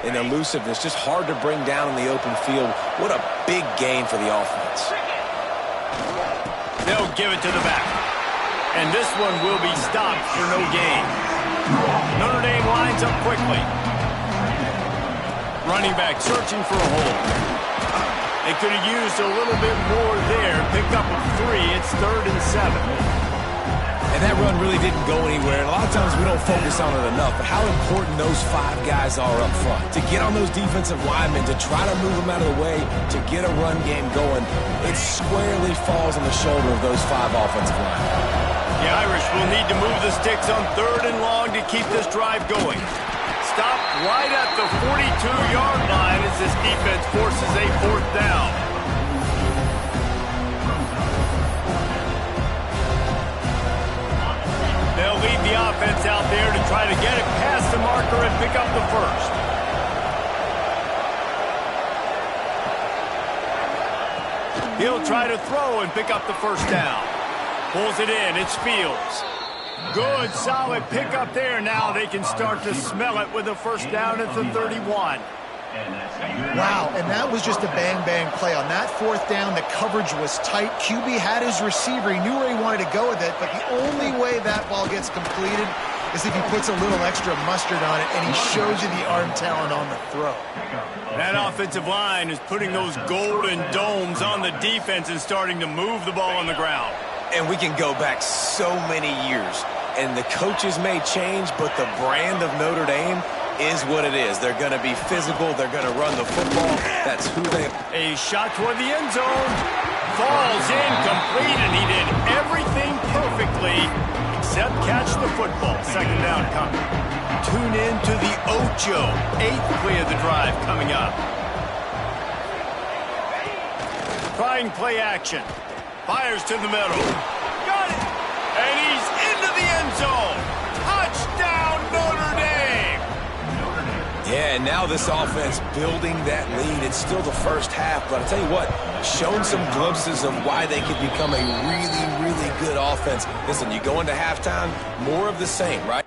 and elusiveness, just hard to bring down in the open field. What a big gain for the offense. They'll give it to the back. And this one will be stopped for no gain. Notre Dame lines up quickly. Running back searching for a hole. They could have used a little bit more there. Pick up a 3. It's 3rd and 7. And that run really didn't go anywhere. And a lot of times we don't focus on it enough, but how important those 5 guys are up front. To get on those defensive linemen, to try to move them out of the way, to get a run game going, it squarely falls on the shoulder of those 5 offensive linemen. The Irish will need to move the sticks on 3rd and long to keep this drive going. Stop right at the 42-yard line as this defense forces a 4th down. They'll lead the offense out there to try to get it past the marker and pick up the first. He'll try to throw and pick up the first down. Pulls it in. It's Fields. Good, solid pickup there. Now they can start to smell it with a first down at the 31. Wow, and that was just a bang-bang play. On that 4th down, the coverage was tight. QB had his receiver. He knew where he wanted to go with it, but the only way that ball gets completed is if he puts a little extra mustard on it, and he shows you the arm talent on the throw. That offensive line is putting those golden domes on the defense and starting to move the ball on the ground. And we can go back so many years, and the coaches may change, but the brand of Notre Dame is what it is. They're going to be physical. They're going to run the football. That's who they are. A shot toward the end zone. Falls incomplete, and he did everything perfectly except catch the football. 2nd down coming. Tune in to the Ocho. 8th play of the drive coming up. Trying play action. Fires to the middle. Got it! And he's into the end zone. Touchdown, Notre Dame! Yeah, and now this offense building that lead. It's still the first half, but I'll tell you what, shown some glimpses of why they could become a really, really good offense. Listen, you go into halftime, more of the same, right?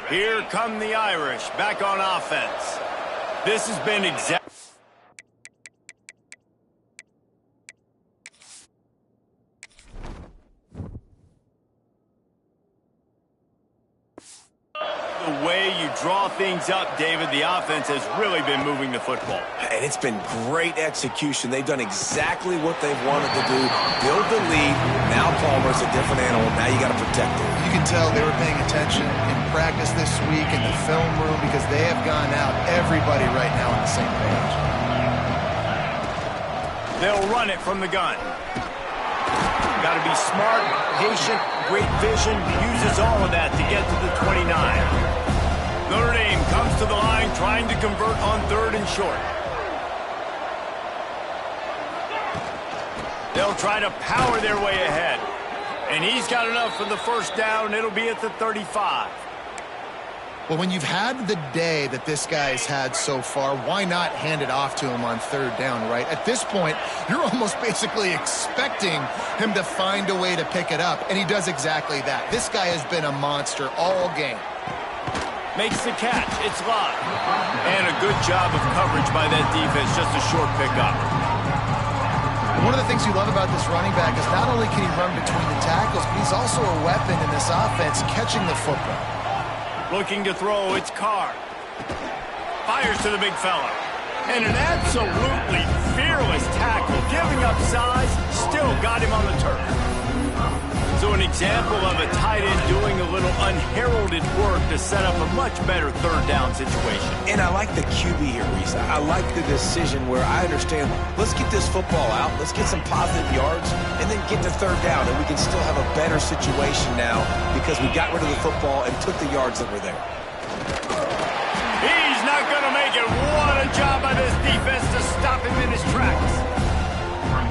Here come the Irish back on offense. This has been exactly the way you draw things up, David. The offense has really been moving the football. And it's been great execution. They've done exactly what they've wanted to do. Build the lead. Now Palmer's a different animal. Now you got to protect it. You can tell they were paying attention in practice this week in the film room because they have gone out, everybody right now on the same page. They'll run it from the gun. Got to be smart, patient, great vision, uses all of that to get to the 29. Notre Dame comes to the line trying to convert on 3rd and short. They'll try to power their way ahead. And he's got enough for the first down. It'll be at the 35. Well, when you've had the day that this guy's had so far, why not hand it off to him on 3rd down, right? At this point, you're almost basically expecting him to find a way to pick it up, and he does exactly that. This guy has been a monster all game. Makes the catch. It's live. And a good job of coverage by that defense. Just a short pickup. One of the things you love about this running back is not only can he run between the tackles, but he's also a weapon in this offense catching the football. Looking to throw, it's Carr. Fires to the big fella. And an absolutely fearless tackle. Giving up size, still got him on the turf. So an example of a tight end doing a little unheralded work to set up a much better 3rd down situation. And I like the QB here, Reese. I like the decision where I understand, let's get this football out, let's get some positive yards, and then get to 3rd down, and we can still have a better situation now because we got rid of the football and took the yards that were there. He's not going to make it. What a job by this defense to stop him in his tracks.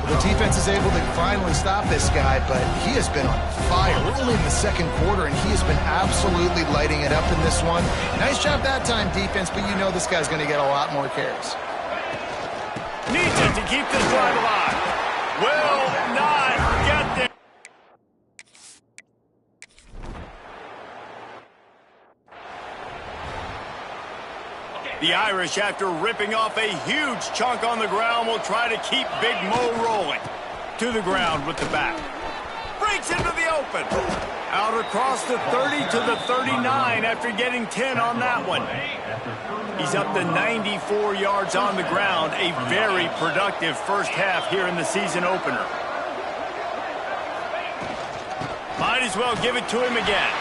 The defense is able to finally stop this guy, but he has been on fire. We're only in the second quarter, and he has been absolutely lighting it up in this one. Nice job that time, defense, but you know this guy's going to get a lot more carries. Needs it to keep this drive alive. Will not get there. The Irish, after ripping off a huge chunk on the ground, will try to keep Big Mo rolling. To the ground with the back. Breaks into the open. Out across the 30 to the 39 after getting 10 on that one. He's up to 94 yards on the ground. A very productive first half here in the season opener. Might as well give it to him again.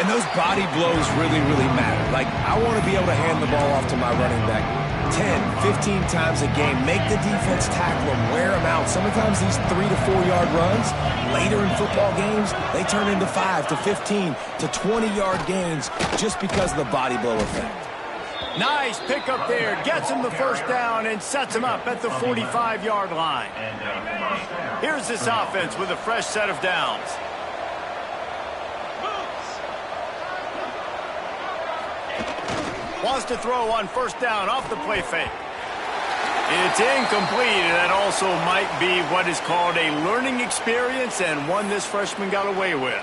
And those body blows really, really matter. Like, I want to be able to hand the ball off to my running back 10, 15 times a game. Make the defense tackle him, wear him out. Sometimes these 3 to 4 yard runs, later in football games, they turn into 5 to 15 to 20 yard gains just because of the body blow effect. Nice pickup there. Gets him the first down and sets him up at the 45-yard line. Here's this offense with a fresh set of downs. Wants to throw on first down off the play fake. It's incomplete, and that also might be what is called a learning experience and one this freshman got away with.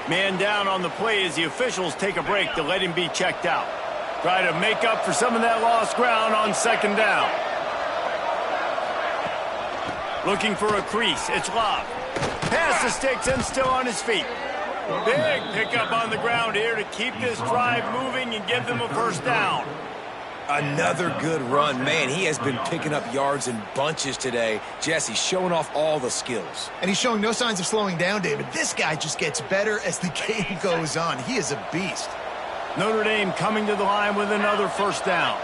Man down on the play as the officials take a break to let him be checked out. Try to make up for some of that lost ground on second down. Looking for a crease. It's Love. Pass the sticks and still on his feet. Big pickup on the ground here to keep this drive moving and give them a first down. Another good run. Man, he has been picking up yards in bunches today. Jesse showing off all the skills. And he's showing no signs of slowing down, David. This guy just gets better as the game goes on. He is a beast. Notre Dame coming to the line with another first down.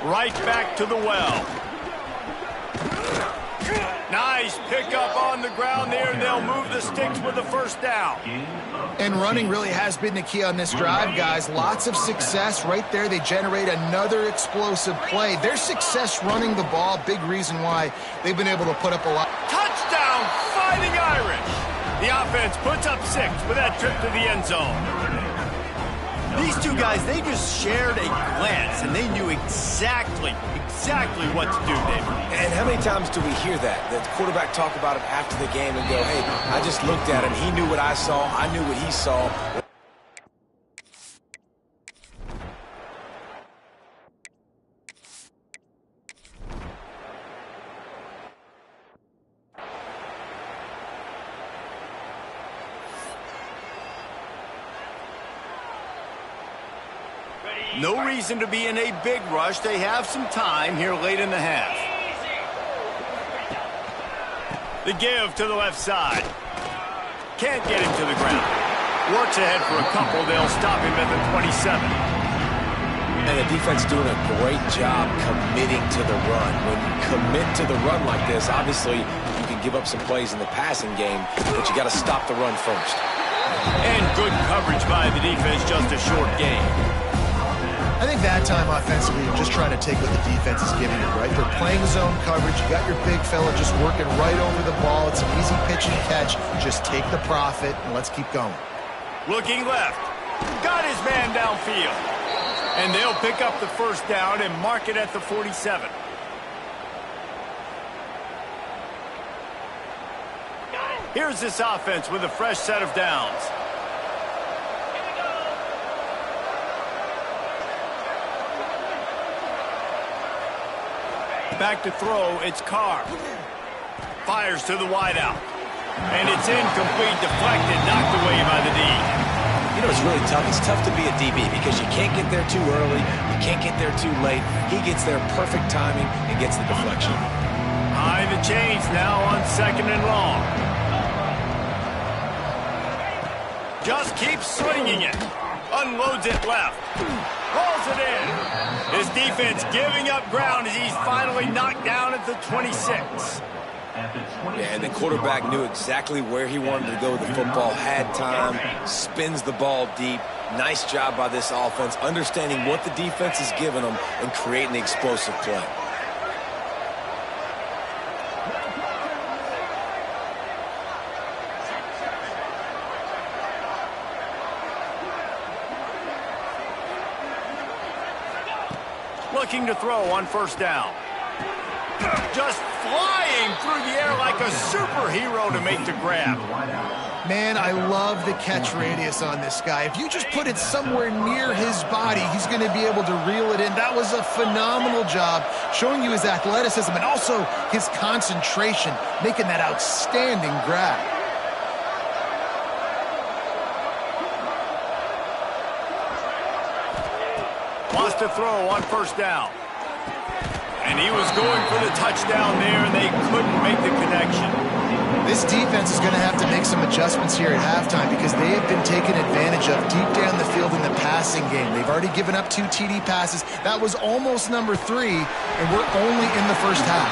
Right back to the well. Nice pickup on the ground there, and they'll move the sticks with the first down. And running really has been the key on this drive, guys. Lots of success right there. They generate another explosive play. Their success running the ball, big reason why they've been able to put up a lot. Touchdown, Fighting Irish. The offense puts up 6 with that trip to the end zone. These two guys, they just shared a glance, and they knew exactly what to do, David. And how many times do we hear that? The quarterback talk about it after the game and go, hey, I just looked at him. He knew what I saw. I knew what he saw. No reason to be in a big rush. They have some time here late in the half. The give to the left side. Can't get him to the ground. Works ahead for a couple. They'll stop him at the 27. And the defense doing a great job committing to the run. When you commit to the run like this, obviously you can give up some plays in the passing game, but you got to stop the run first. And good coverage by the defense, just a short gain. I think that time offensively, you're just trying to take what the defense is giving you, right? They're playing zone coverage. You got your big fella just working right over the ball. It's an easy pitch and catch. Just take the profit, and let's keep going. Looking left. Got his man downfield. And they'll pick up the first down and mark it at the 47. Here's this offense with a fresh set of downs. Back to throw, it's Carr. Fires to the wideout. And it's incomplete, deflected, knocked away by the D. You know, it's really tough. It's tough to be a DB because you can't get there too early. You can't get there too late. He gets there perfect timing and gets the deflection. High the chains now on second and long. Just keeps swinging it. Unloads it left. Pulls it in. His defense giving up ground as he's finally knocked down at the 26. Yeah, and the quarterback knew exactly where he wanted to go with the football, had time, spins the ball deep. Nice job by this offense, understanding what the defense is giving them and creating the explosive play. Looking to throw on first down. Just flying through the air like a superhero to make the grab. Man, I love the catch radius on this guy. If you just put it somewhere near his body, he's going to be able to reel it in. That was a phenomenal job, showing you his athleticism and also his concentration, making that outstanding grab. Wants to throw on first down. And he was going for the touchdown there, and they couldn't make the connection. This defense is going to have to make some adjustments here at halftime because they have been taken advantage of deep down the field in the passing game. They've already given up 2 TD passes. That was almost number 3, and we're only in the first half.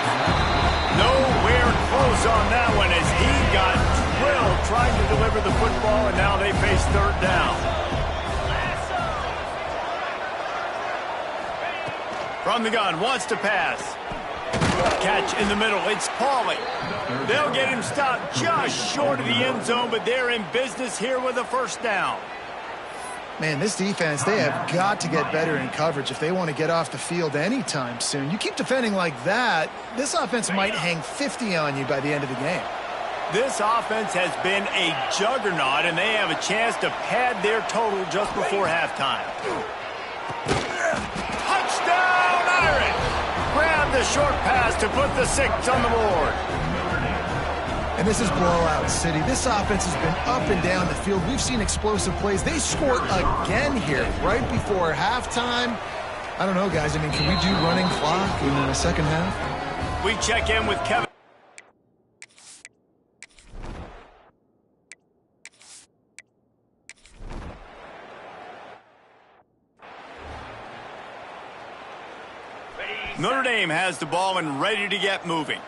Nowhere close on that one as he got drilled trying to deliver the football, and now they face third down. From the gun, wants to pass. Catch in the middle, it's Pauly. They'll get him stopped just short of the end zone, but they're in business here with a first down. Man, this defense, they have got to get better in coverage if they want to get off the field anytime soon. You keep defending like that, this offense might hang 50 on you by the end of the game. This offense has been a juggernaut, and they have a chance to pad their total just before halftime. Touchdown, Irish! Grab the short pass to put the 6 on the board. And this is blowout city. This offense has been up and down the field. We've seen explosive plays. They scored again here right before halftime. I don't know, guys. I mean, can we do running clock in the second half? We check in with Kevin. Notre Dame has the ball and ready to get moving.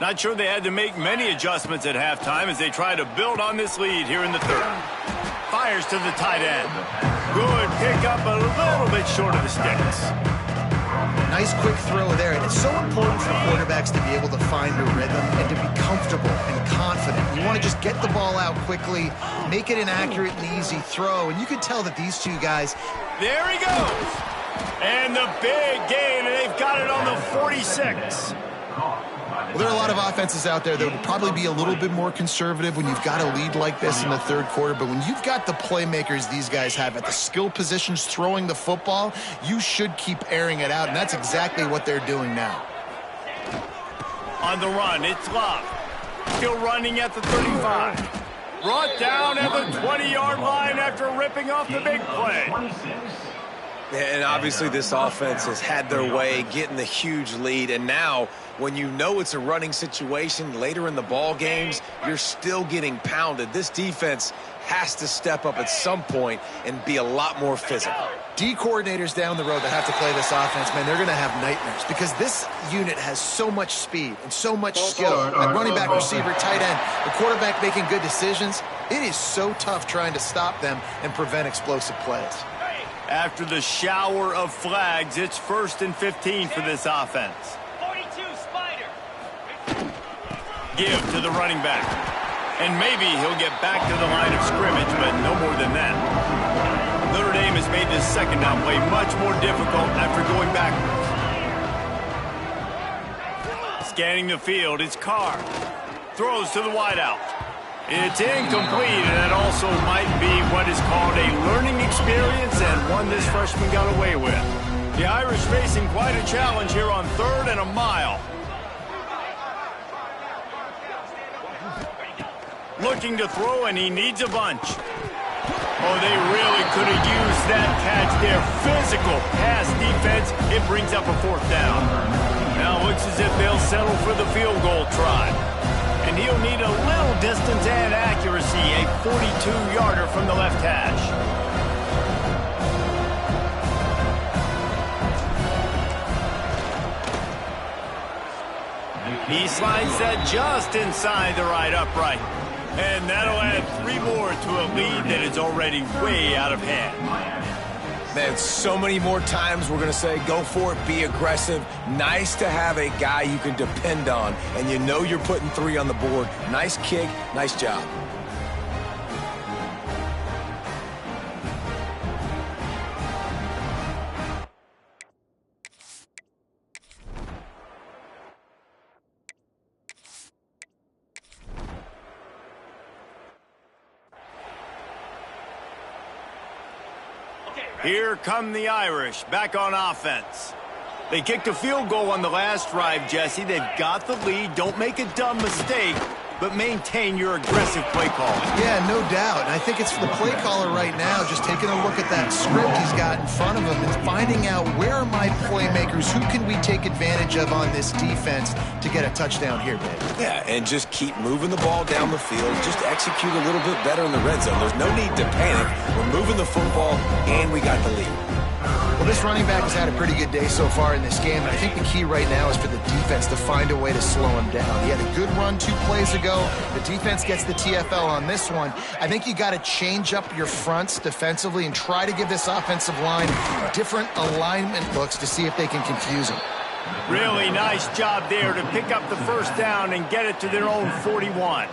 Not sure they had to make many adjustments at halftime as they try to build on this lead here in the third. Fires to the tight end. Good pickup, a little bit short of the sticks. Nice quick throw there. And it's so important for quarterbacks to be able to find a rhythm and to be comfortable and confident. You want to just get the ball out quickly, make it an accurate and easy throw. And you can tell that these two guys... There he goes. And the big gain, and they've got it on the 46. Well, there are a lot of offenses out there that would probably be a little bit more conservative when you've got a lead like this in the third quarter. But when you've got the playmakers these guys have at the skill positions throwing the football, you should keep airing it out, and that's exactly what they're doing now. On the run, it's Love. Still running at the 35. Brought down at the 20-yard line after ripping off the big play. And obviously this offense has had their way, getting the huge lead. And now, when you know it's a running situation later in the ball games, you're still getting pounded. This defense has to step up at some point and be a lot more physical. D coordinators down the road that have to play this offense, man, they're going to have nightmares because this unit has so much speed and so much skill. At running back, receiver, tight end, the quarterback making good decisions. It is so tough trying to stop them and prevent explosive plays. After the shower of flags, it's 1st and 15 for this offense. 42 Spider. Give to the running back. And maybe he'll get back to the line of scrimmage, but no more than that. Notre Dame has made this second down play much more difficult after going backwards. Scanning the field, it's Carr. Throws to the wideout. It's incomplete, and that also might be what is called a learning experience and one this freshman got away with. The Irish facing quite a challenge here on 3rd and a mile. Looking to throw, and he needs a bunch. Oh, they really could have used that catch there. Physical pass defense. It brings up a 4th down. Now it looks as if they'll settle for the field goal try. And he'll need a little distance and accuracy, a 42-yarder from the left hash. He slides that just inside the right upright. And that'll add 3 more to a lead that is already way out of hand. Man, so many more times we're going to say, go for it, be aggressive. Nice to have a guy you can depend on, and you know you're putting 3 on the board. Nice kick, nice job. Here come the Irish, back on offense. They kicked a field goal on the last drive, Jesse. They've got the lead. Don't make a dumb mistake, but maintain your aggressive play calling. Yeah, no doubt. And I think it's for the play caller right now, just taking a look at that script he's got in front of him and finding out where are my playmakers, who can we take advantage of on this defense to get a touchdown here, Dave. Yeah, and just keep moving the ball down the field. Just execute a little bit better in the red zone. There's no need to panic. We're moving the football, and we got the lead. Well, this running back has had a pretty good day so far in this game, and I think the key right now is for the defense to find a way to slow him down. He had a good run 2 plays ago. The defense gets the TFL on this one. I think you got to change up your fronts defensively and try to give this offensive line different alignment looks to see if they can confuse him. Really nice job there to pick up the first down and get it to their own 41.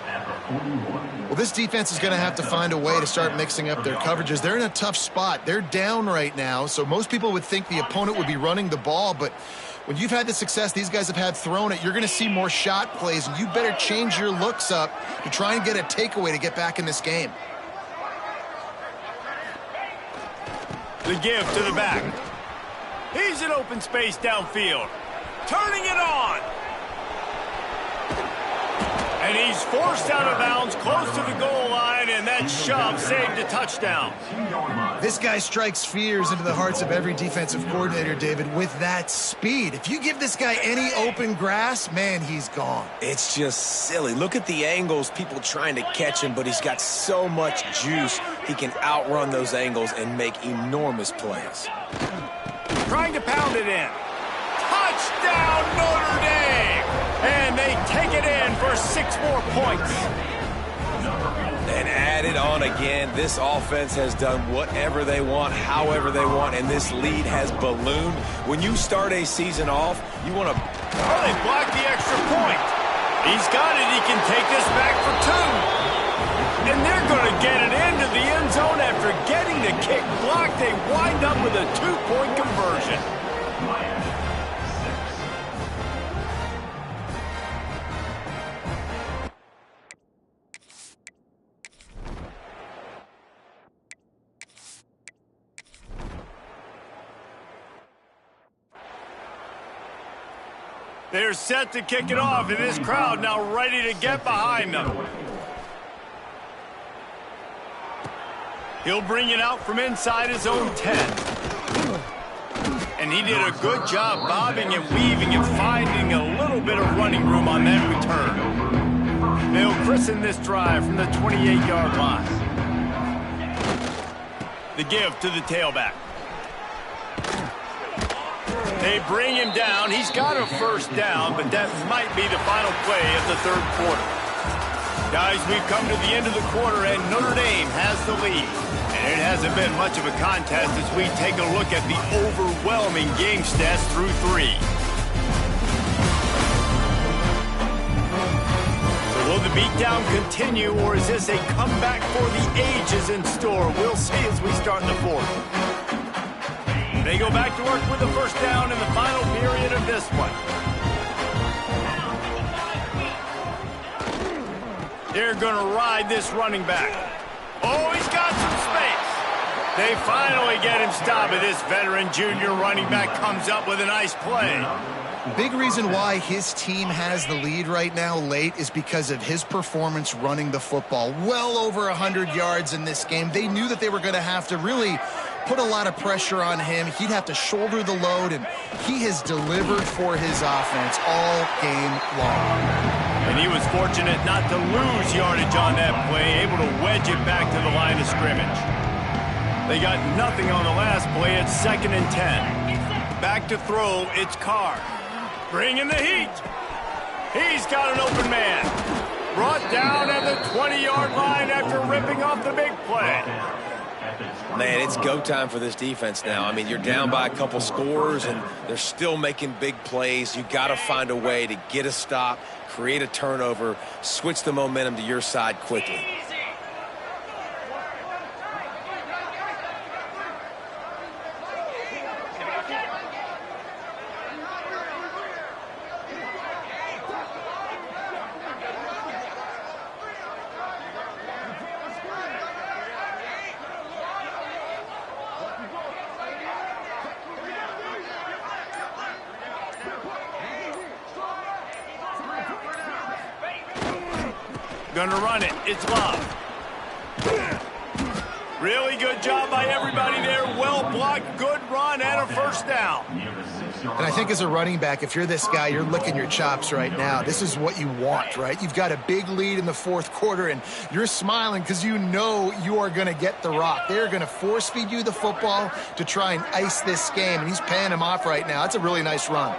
Well, this defense is going to have to find a way to start mixing up their coverages. They're in a tough spot. They're down right now, so most people would think the opponent would be running the ball, but when you've had the success these guys have had throwing it, you're going to see more shot plays, and you better change your looks up to try and get a takeaway to get back in this game. The give to the back. He's in open space downfield. Turning it on. And he's forced out of bounds close to the goal line, and that shove saved a touchdown. This guy strikes fears into the hearts of every defensive coordinator, David, with that speed. If you give this guy any open grass, man, he's gone. It's just silly. Look at the angles, people trying to catch him, but he's got so much juice. He can outrun those angles and make enormous plays. Trying to pound it in. Touchdown, Notre Dame! And they take it in for 6 more points. And add it on again. This offense has done whatever they want, however they want, and this lead has ballooned. When you start a season off, you want to... Oh, they blocked the extra point. He's got it. He can take this back for 2. And they're going to get it into the end zone after getting the kick blocked. They wind up with a 2-point conversion. They're set to kick it off, and this crowd now ready to get behind them. He'll bring it out from inside his own 10. And he did a good job bobbing and weaving and finding a little bit of running room on that return. They'll christen this drive from the 28-yard line. The give to the tailback. They bring him down. He's got a first down, but that might be the final play of the 3rd quarter. Guys, we've come to the end of the quarter, and Notre Dame has the lead. And it hasn't been much of a contest as we take a look at the overwhelming game stats through 3. So will the beatdown continue, or is this a comeback for the ages in store? We'll see as we start the 4th. They go back to work with the first down in the final period of this one. They're going to ride this running back. Oh, he's got some space. They finally get him stopped, and this veteran junior running back comes up with a nice play. Big reason why his team has the lead right now late is because of his performance running the football. Well over 100 yards in this game. They knew that they were going to have to really put a lot of pressure on him. He'd have to shoulder the load, and he has delivered for his offense all game long. And he was fortunate not to lose yardage on that play, able to wedge it back to the line of scrimmage. They got nothing on the last play. It's 2nd and 10. Back to throw, it's Carr. Bringing the heat. He's got an open man. Brought down at the 20-yard line after ripping off the big play. Man, it's go time for this defense now. I mean, you're down by a couple scores, and they're still making big plays. You got to find a way to get a stop, create a turnover, switch the momentum to your side quickly. Gonna run it. It's Love. Really good job by everybody there. Well blocked, good run, and a first down. And I think as a running back, if you're this guy, you're licking your chops right now. This is what you want, right? You've got a big lead in the fourth quarter, and you're smiling because you know you are going to get the rock. They're going to force feed you the football to try and ice this game, and he's paying him off right now. That's a really nice run.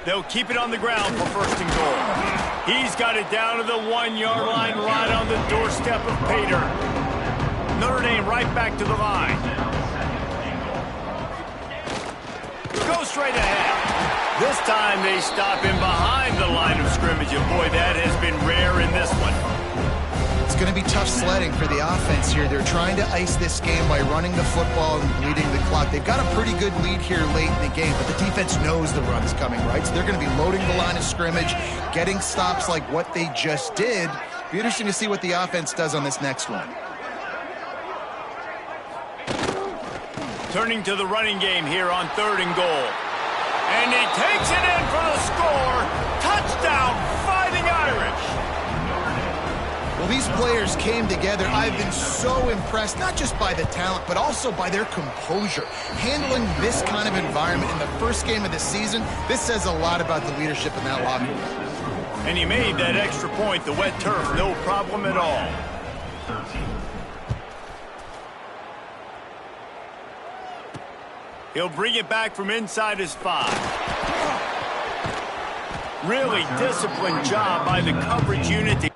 They'll keep it on the ground for first and goal. He's got it down to the 1-yard line, right on the doorstep of Pater. Notre Dame right back to the line. Go straight ahead. This time they stop him behind the line of scrimmage, and boy, that has been rare in this one. It's going to be tough sledding for the offense here. They're trying to ice this game by running the football and bleeding the clock. They've got a pretty good lead here late in the game, but the defense knows the run's coming, right? So they're going to be loading the line of scrimmage, getting stops like what they just did. Be interesting to see what the offense does on this next one. Turning to the running game here on 3rd and goal. And he takes it in for the score. Touchdown, Fighting Irish. Well, these players came together. I've been so impressed, not just by the talent, but also by their composure. Handling this kind of environment in the first game of the season, this says a lot about the leadership in that locker room. And he made that extra point, the wet turf, no problem at all. He'll bring it back from inside his 5. Really disciplined job by the coverage unit.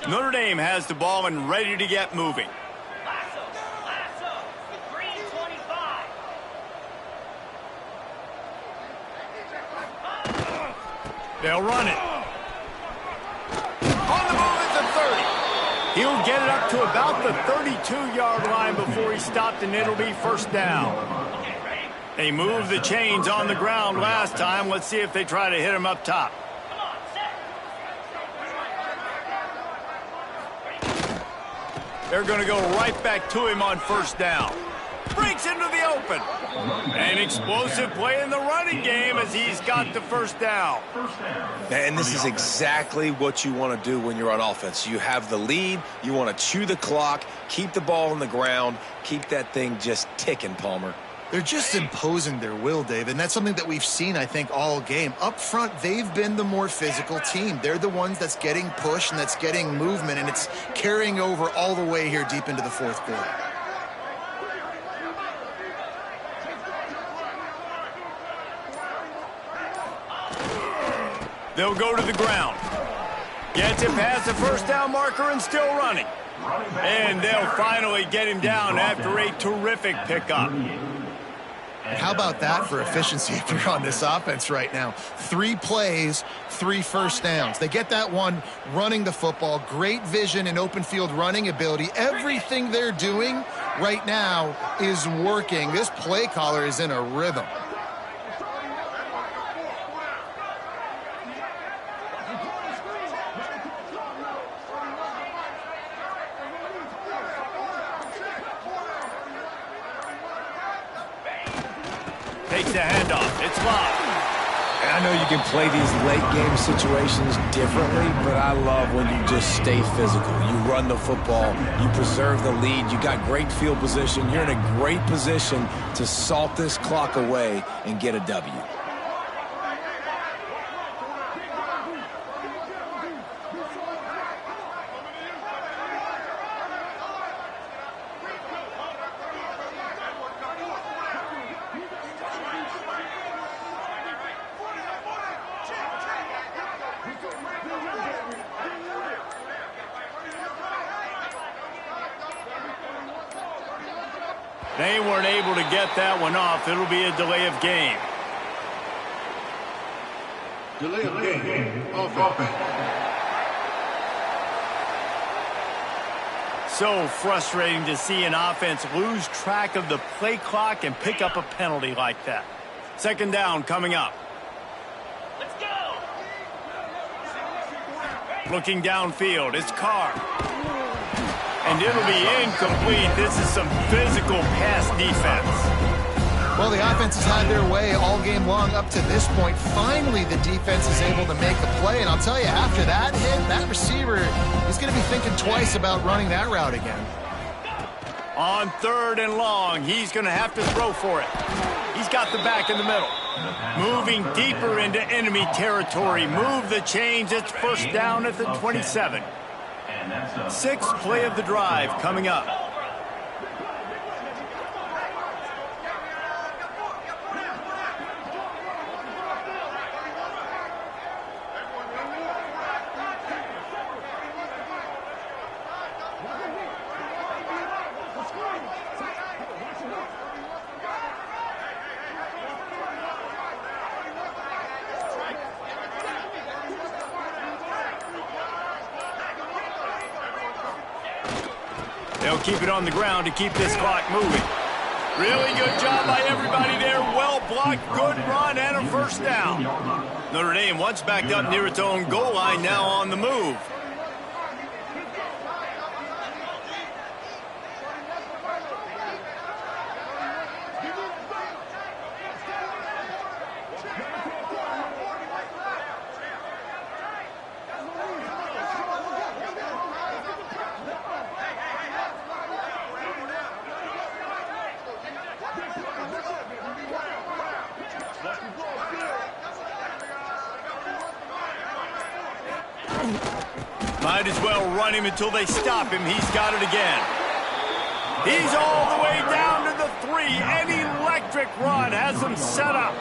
Notre Dame has the ball and ready to get moving. Lasso, green 25. They'll run it. On the move at the 30. He'll get it up to about the 32-yard line before he's stopped, and it'll be first down. They moved the chains on the ground last time. Let's see if they try to hit him up top. They're going to go right back to him on first down. Breaks into the open. An explosive play in the running game as he's got the first down. And this is exactly what you want to do when you're on offense. You have the lead. You want to chew the clock, keep the ball on the ground, keep that thing just ticking, Palmer. They're just imposing their will, Dave, and that's something that we've seen, I think, all game. Up front, they've been the more physical team. They're the ones that's getting pushed and that's getting movement, and it's carrying over all the way here deep into the fourth quarter. They'll go to the ground. Gets it past the first down marker and still running. And they'll finally get him down after a terrific pickup. How about that for efficiency if you're on this offense right now? 3 plays, 3 first downs. They get that one running the football. Great vision and open field running ability. Everything they're doing right now is working. This play caller is in a rhythm. Takes the handoff. It's Love. And I know you can play these late game situations differently, but I love when you just stay physical. You run the football, you preserve the lead, you got great field position, you're in a great position to salt this clock away and get a W. They weren't able to get that one off. It'll be a delay of game. Delay of game. Offense. So frustrating to see an offense lose track of the play clock and pick up a penalty like that. Second down coming up. Let's go. Looking downfield, it's Carr. And it'll be incomplete. This is some physical pass defense. Well, the offense has had their way all game long up to this point. Finally, the defense is able to make a play. And I'll tell you, after that hit, that receiver is going to be thinking twice about running that route again. On 3rd and long, he's going to have to throw for it. He's got the back in the middle. Moving deeper into enemy territory. Move the chains. It's first down at the 27. 6th play of the drive coming up. They'll keep it on the ground to keep this clock moving. Really good job by everybody there. Well blocked, good run, and a first down. Notre Dame once backed up near its own goal line, now on the move. Might as well run him until they stop him. He's got it again. He's all the way down to the 3. An electric run has them set up.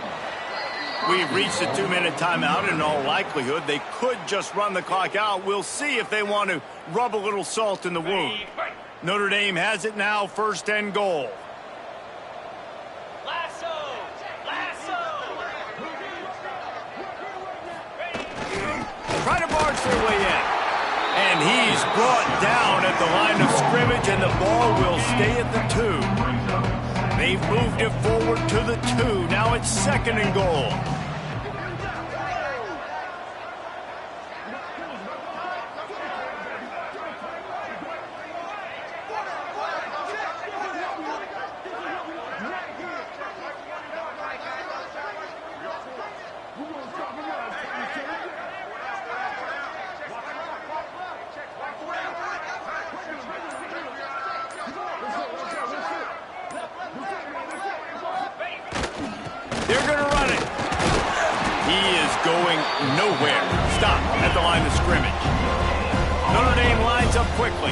We've reached a 2-minute timeout. In all likelihood, they could just run the clock out. We'll see if they want to rub a little salt in the wound. Notre Dame has it now, 1st and goal. Try to barge their way in. And he's brought down at the line of scrimmage, and the ball will stay at the 2. They've moved it forward to the 2. Now it's 2nd and goal. They're going to run it. He is going nowhere. Stop at the line of scrimmage. Notre Dame lines up quickly.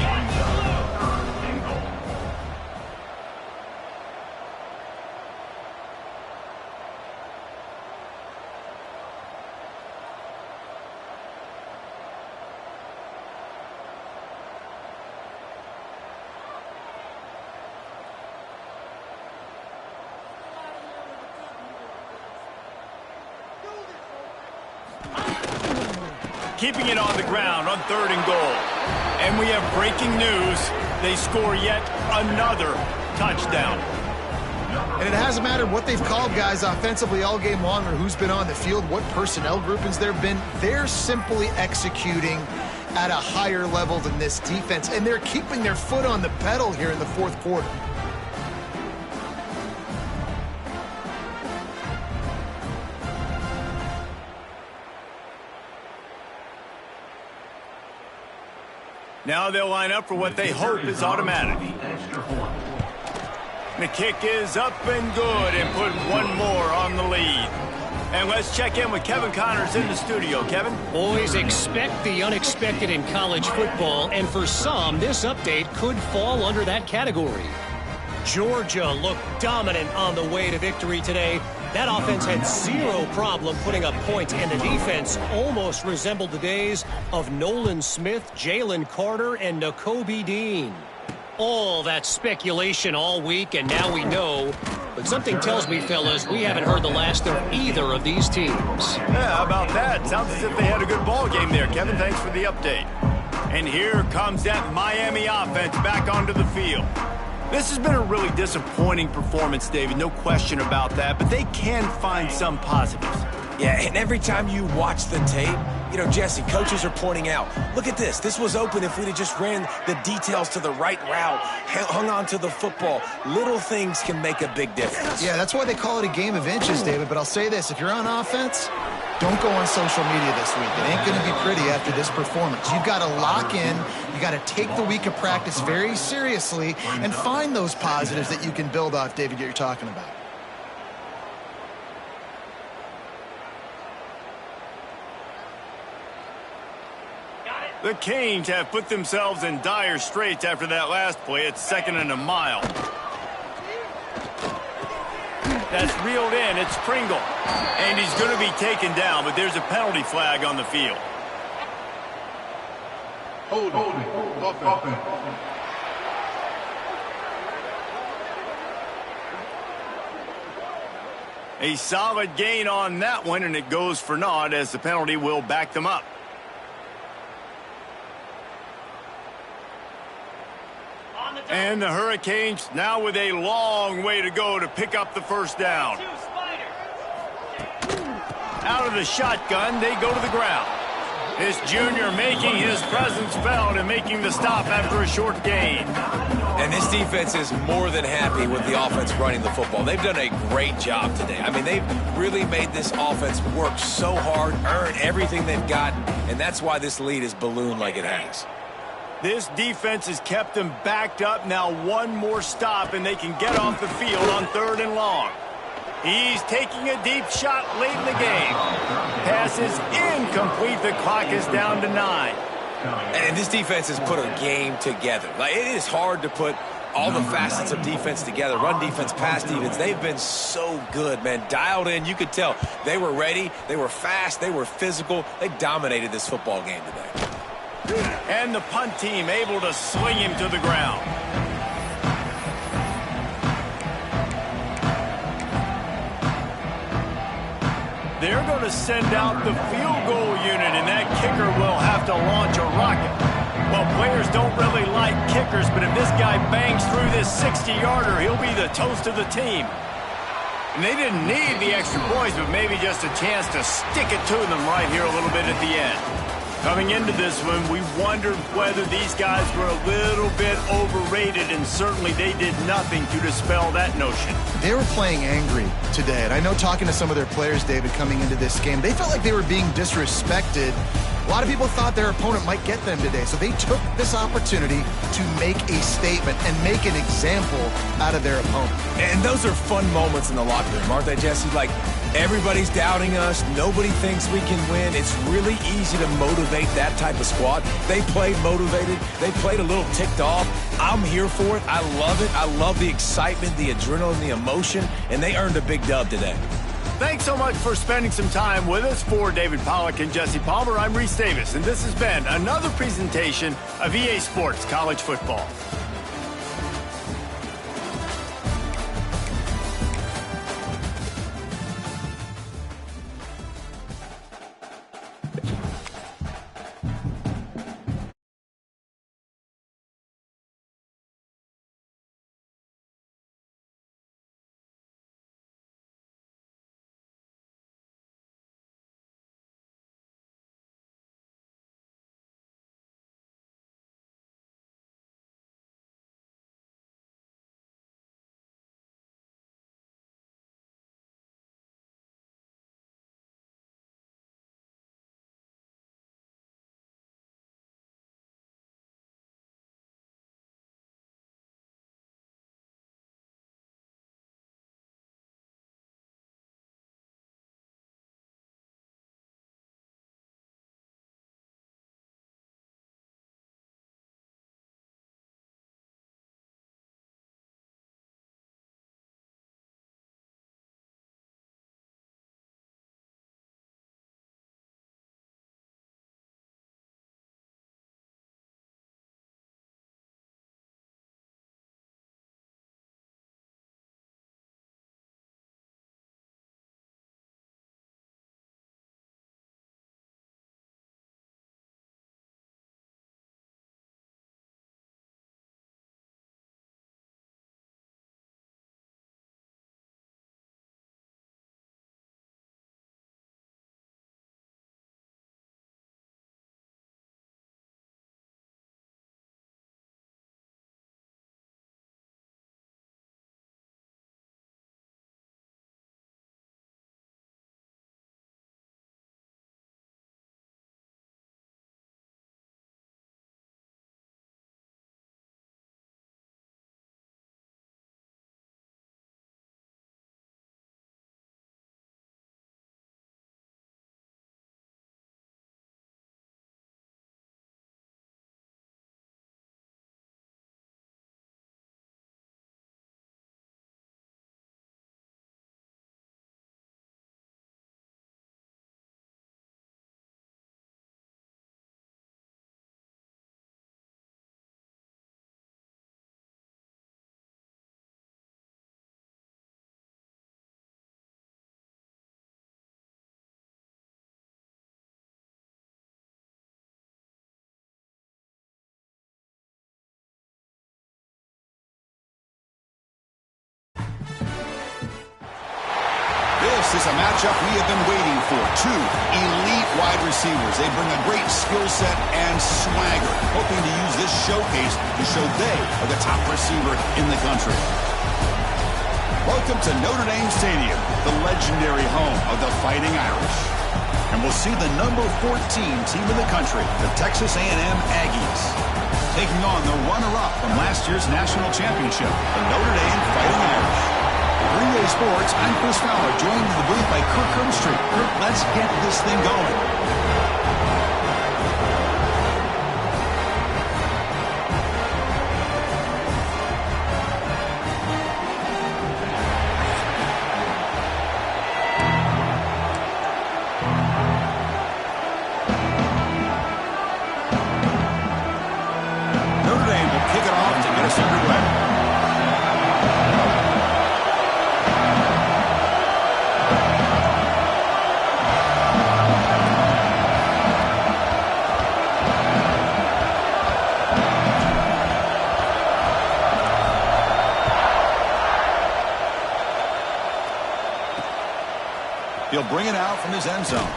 Keeping it on the ground on 3rd and goal. And we have breaking news. They score yet another touchdown. And it hasn't mattered what they've called guys offensively all game long or who's been on the field, what personnel groupings there have been. They're simply executing at a higher level than this defense. And they're keeping their foot on the pedal here in the 4th quarter. Now they'll line up for what they hope is automatic. The kick is up and good, and put one more on the lead. And let's check in with Kevin Connors in the studio. Kevin? Boys, expect the unexpected in college football, and for some, this update could fall under that category. Georgia looked dominant on the way to victory today. That offense had zero problem putting up points, and the defense almost resembled the days of Nolan Smith, Jalen Carter, and Nakobe Dean. All that speculation all week, and now we know. But something tells me, fellas, we haven't heard the last of either of these teams. Yeah, how about that? Sounds as if they had a good ball game there. Kevin, thanks for the update. And here comes that Miami offense back onto the field. This has been a really disappointing performance, David, no question about that, but they can find some positives. Yeah, and every time you watch the tape, You know, Jesse, coaches are pointing out, look at this. This was open if we'd have just ran the details to the right route, hung on to the football. Little things can make a big difference. Yeah, that's why they call it a game of inches, David. But I'll say this, if you're on offense, don't go on social media this week. It ain't going to be pretty after this performance. You've got to lock in. You got to take the week of practice very seriously and find those positives that you can build off, David, that you're talking about. The Canes have put themselves in dire straits after that last play. It's 2nd and a mile. That's reeled in. It's Pringle. And he's going to be taken down, but there's a penalty flag on the field. Holding. Offense. A solid gain on that one, and it goes for naught as the penalty will back them up. And the Hurricanes now with a long way to go to pick up the first down. Out of the shotgun, they go to the ground. This junior making his presence felt and making the stop after a short gain. And this defense is more than happy with the offense running the football. They've done a great job today. I mean, they've really made this offense work so hard, earn everything they've gotten, and that's why this lead is ballooned like it has. This defense has kept them backed up. Now one more stop, and they can get off the field on 3rd and long. He's taking a deep shot late in the game. Pass is incomplete. The clock is down to 9. And this defense has put a game together. Like, it is hard to put all the facets of defense together. Run defense, pass defense. They've been so good, man. Dialed in. You could tell they were ready. They were fast. They were physical. They dominated this football game today. And the punt team able to swing him to the ground. They're going to send out the field goal unit, and that kicker will have to launch a rocket. Well, players don't really like kickers, but if this guy bangs through this 60-yarder, he'll be the toast of the team. And they didn't need the extra points, but maybe just a chance to stick it to them right here a little bit at the end. Coming into this one, we wondered whether these guys were a little bit overrated, and certainly they did nothing to dispel that notion. They were playing angry today, and I know talking to some of their players, David, coming into this game, they felt like they were being disrespected. A lot of people thought their opponent might get them today, so they took this opportunity to make a statement and make an example out of their opponent. And those are fun moments in the locker room, aren't they, Jesse? Like, everybody's doubting us. Nobody thinks we can win. It's really easy to motivate that type of squad. They played motivated. They played a little ticked off. I'm here for it. I love it. I love the excitement, the adrenaline, the emotion, and they earned a big dub today. Thanks so much for spending some time with us. For David Pollack and Jesse Palmer, I'm Reese Davis, and this has been another presentation of EA Sports College Football. a matchup we have been waiting for. Two elite wide receivers. They bring a great skill set and swagger, hoping to use this showcase to show they are the top receiver in the country. Welcome to Notre Dame Stadium, the legendary home of the Fighting Irish. And we'll see the number 14 team in the country, the Texas A&M Aggies, taking on the runner-up from last year's national championship, the Notre Dame Fighting Irish. Green Bay Sports, I'm Chris Fowler, joined in the booth by Kirk Herbstreit. Kirk, let's get this thing going. He'll bring it out from his end zone.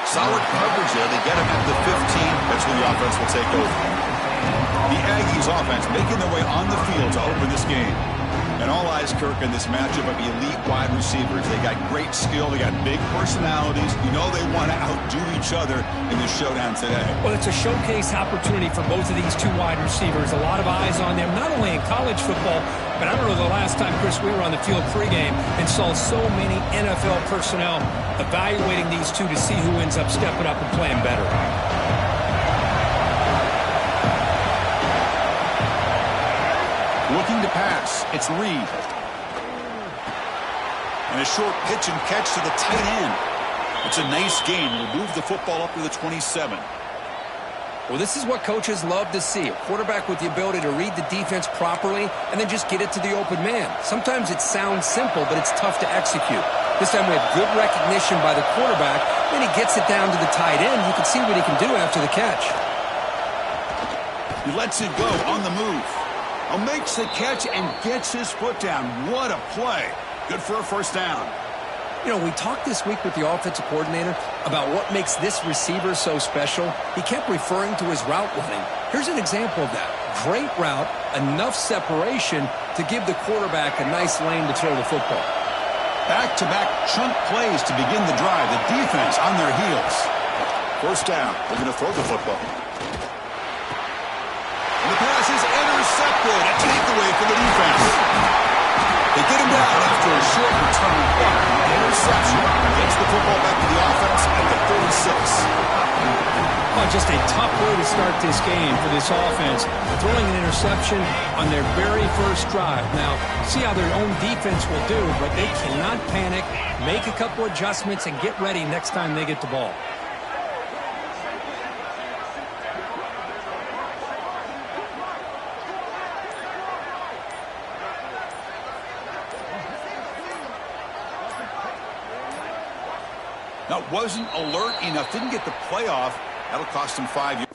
Solid coverage there. They get him at the 15. That's where the offense will take over. The Aggies offense making their way on the field to open this game. And all eyes, Kirk, in this matchup of elite wide receivers. They got great skill. They got big personalities. You know they want to outdo each other in this showdown today. Well, it's a showcase opportunity for both of these two wide receivers. A lot of eyes on them, not only in college football, but I don't know the last time, Chris, we were on the field pregame and saw so many NFL personnel evaluating these two to see who ends up stepping up and playing better. Looking to pass. It's Reed. And a short pitch and catch to the tight end. It's a nice gain. We'll move the football up to the 27. Well, this is what coaches love to see. A quarterback with the ability to read the defense properly and then just get it to the open man. Sometimes it sounds simple, but it's tough to execute. This time we have good recognition by the quarterback. Then he gets it down to the tight end. You can see what he can do after the catch. He lets it go on the move. Makes the catch and gets his foot down. What a play. Good for a first down. You know, we talked this week with the offensive coordinator about what makes this receiver so special. He kept referring to his route running. Here's an example of that. Great route, enough separation to give the quarterback a nice lane to throw the football. Back-to-back chunk plays to begin the drive. The defense on their heels. First down. They're going to throw the football. And the pass is intercepted. A takeaway for the defense. They get him down after a short return. Interception. Gets the football back to the offense at the 36. Oh, just a tough way to start this game for this offense. Throwing an interception on their very first drive. Now, see how their own defense will do, but they cannot panic, make a couple adjustments, and get ready next time they get the ball. Now, wasn't alert enough. Didn't get the playoff. That'll cost him 5 years.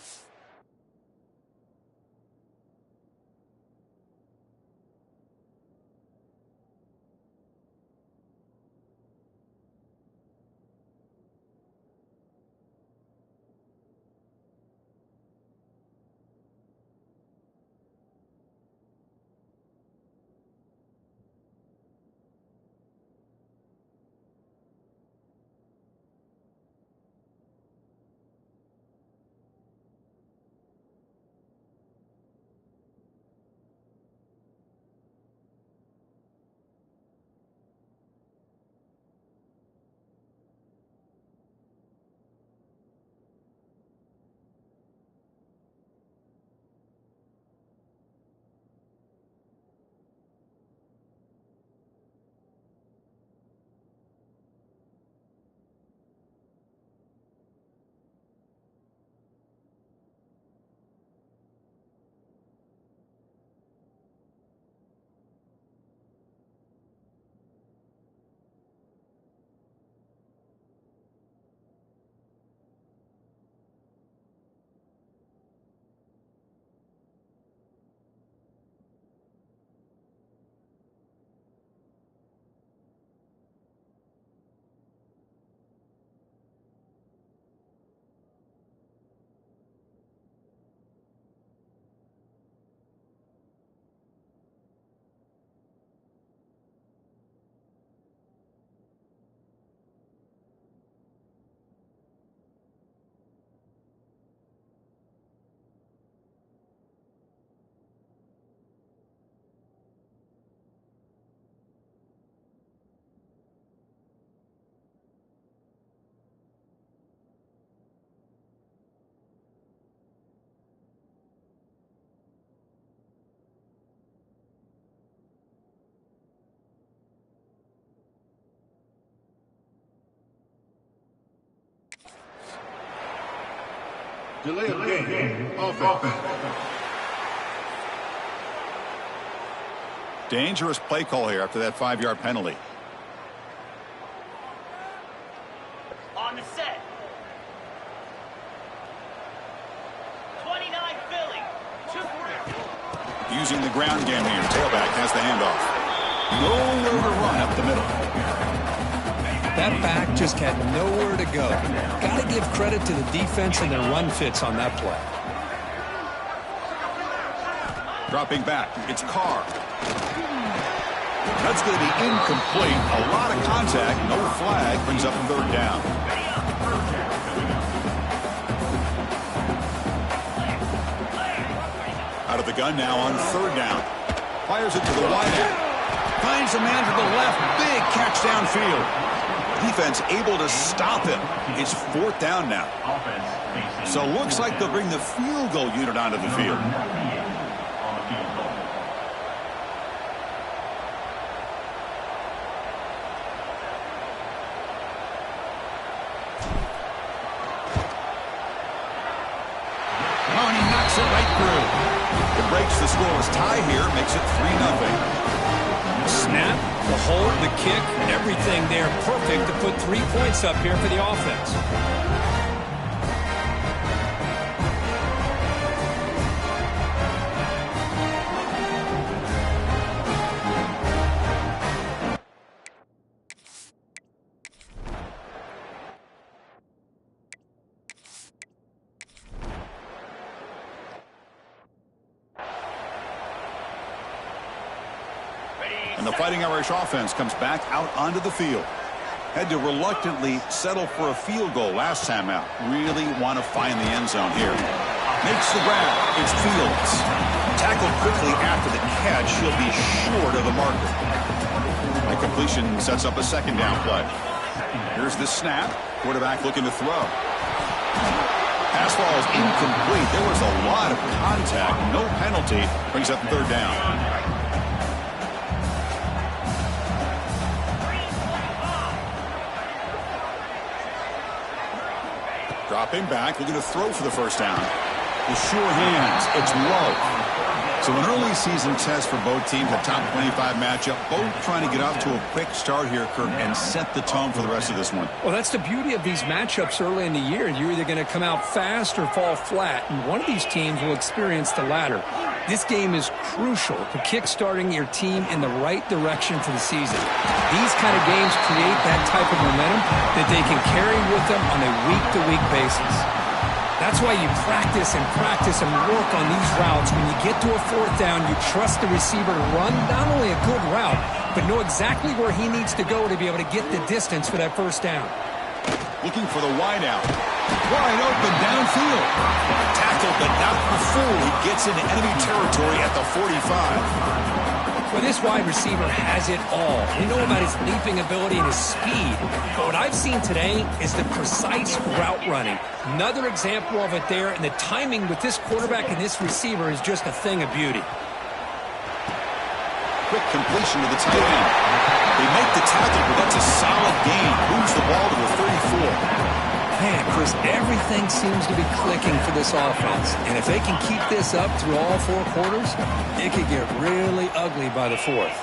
Delay of game. Offense. Dangerous play call here after that 5-yard penalty. On the set. 29 Philly. 2-3. Using the ground game here. Tailback has the handoff. Nowhere to run up the middle. That back just had nowhere to go. Got to give credit to the defense and their run fits on that play. Dropping back. It's Carr. That's going to be incomplete. A lot of contact. No flag. Brings up 3rd down. Out of the gun now on 3rd down. Fires it to the wide end. Finds a man to the left. Big catch downfield. Defense able to stop him. It's 4th down now. So looks like they'll bring the field goal unit onto the field. Oh, and he knocks it right through. It breaks the scoreless tie here, makes it 3-0. Snap, the hold, the kick, everything there perfect to put 3 points up here for the offense. And the Fighting Irish offense comes back out onto the field. Had to reluctantly settle for a field goal last time out. Really want to find the end zone here. Makes the grab. It's Fields. Tackled quickly after the catch. He'll be short of the marker. The completion sets up a 2nd down play. Here's the snap. Quarterback looking to throw. Pass ball is incomplete. There was a lot of contact. No penalty. Brings up 3rd down. Dropping back, looking to throw for the 1st down. With sure hands, it's low. So an early season test for both teams, a top 25 matchup. Both trying to get off to a quick start here, Kirk, and set the tone for the rest of this one. Well, that's the beauty of these matchups early in the year. You're either going to come out fast or fall flat, and one of these teams will experience the latter. This game is crucial to kick-starting your team in the right direction for the season. These kind of games create that type of momentum that they can carry with them on a week-to-week basis. That's why you practice and work on these routes. When you get to a 4th down, you trust the receiver to run not only a good route, but know exactly where he needs to go to be able to get the distance for that 1st down. Looking for the wideout. Wide open downfield. Tackled, but not before he gets into enemy territory at the 45. Well, this wide receiver has it all. We know about his leaping ability and his speed. But what I've seen today is the precise route running. Another example of it there, and the timing with this quarterback and this receiver is just a thing of beauty. Quick completion to the tight end. They make the tackle, but that's a solid gain. Moves the ball to the 34. Man, Chris, everything seems to be clicking for this offense. And if they can keep this up through all 4 quarters, it could get really ugly by the 4th.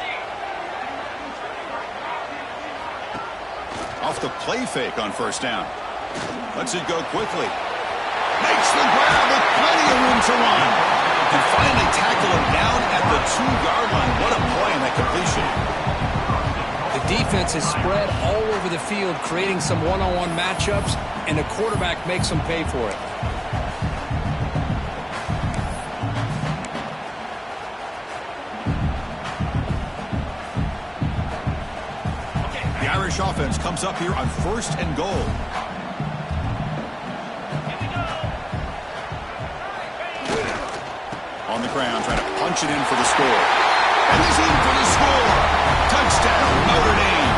Off the play fake on 1st down. Lets it go quickly. Makes the grab with plenty of room to run. And finally tackle him down at the 2-yard line. What a play in that completion. The defense is spread all over the field, creating some one-on-one matchups, and the quarterback makes them pay for it. The Irish offense comes up here on 1st and goal. On the ground, trying to punch it in for the score. And he's in for the score. Touchdown, Notre Dame.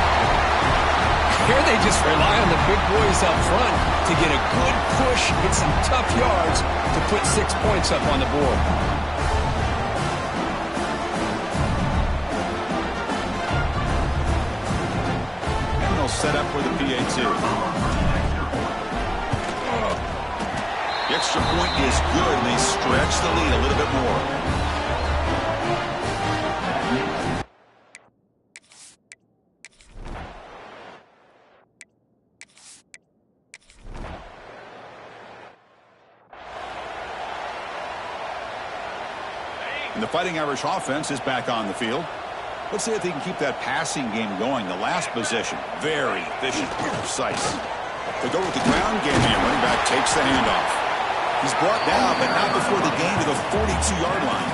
Here they just rely on the big boys up front to get a good push, get some tough yards to put 6 points up on the board. And they'll set up for the PAT. Here extra point is good, and they stretch the lead a little bit more. And the Fighting Irish offense is back on the field. Let's see if they can keep that passing game going. The last possession, very efficient and precise. They go with the ground game, and running back takes the handoff. He's brought down, but not before the gain to the 42-yard line.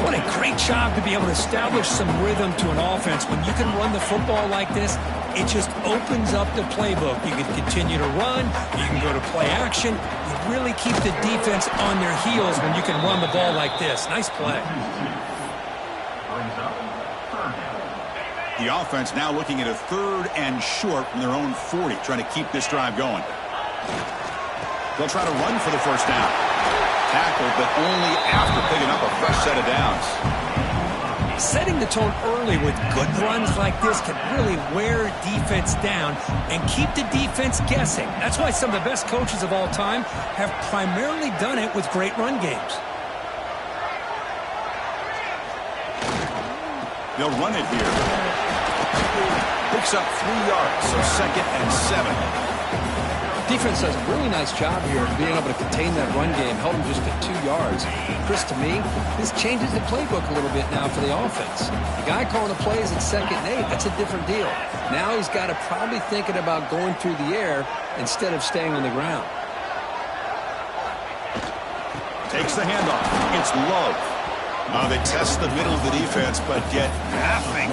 What a great job to be able to establish some rhythm to an offense. When you can run the football like this, it just opens up the playbook. You can continue to run. You can go to play action. You really keep the defense on their heels when you can run the ball like this. Nice play. The offense now looking at a 3rd and short from their own 40, trying to keep this drive going. They'll try to run for the first down. Tackled, but only after picking up a fresh set of downs. Setting the tone early with good runs like this can really wear defense down and keep the defense guessing. That's why some of the best coaches of all time have primarily done it with great run games. They'll run it here. Picks up 3 yards, so 2nd and 7. Defense does a really nice job here of being able to contain that run game. Held him just at 2 yards. Chris, to me, this changes the playbook a little bit now for the offense. The guy calling the plays at 2nd and 8, that's a different deal. Now he's got to probably thinking about going through the air instead of staying on the ground. Takes the handoff. It's Love. They test the middle of the defense, but get nothing.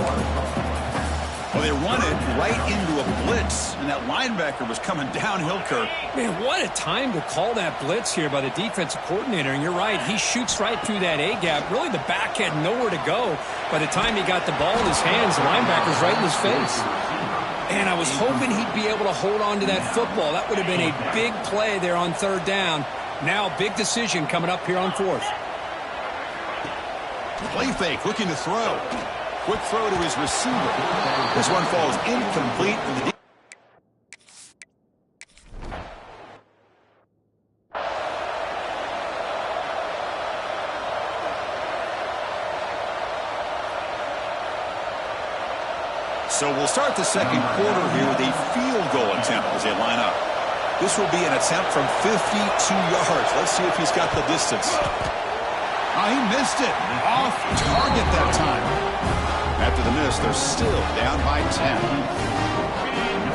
Well, they run it right into a blitz, and that linebacker was coming downhill, Kirk. Man, what a time to call that blitz here by the defensive coordinator. And you're right, he shoots right through that A-gap. Really, the back had nowhere to go. By the time he got the ball in his hands, the linebacker's right in his face. And I was hoping he'd be able to hold on to that football. That would have been a big play there on 3rd down. Now, big decision coming up here on 4th. Play fake, looking to throw. Quick throw to his receiver. This one falls incomplete. So we'll start the 2nd quarter here with a field goal attempt as they line up. This will be an attempt from 52 yards. Let's see if he's got the distance. He missed it. Off target that time. After the miss, they're still down by 10.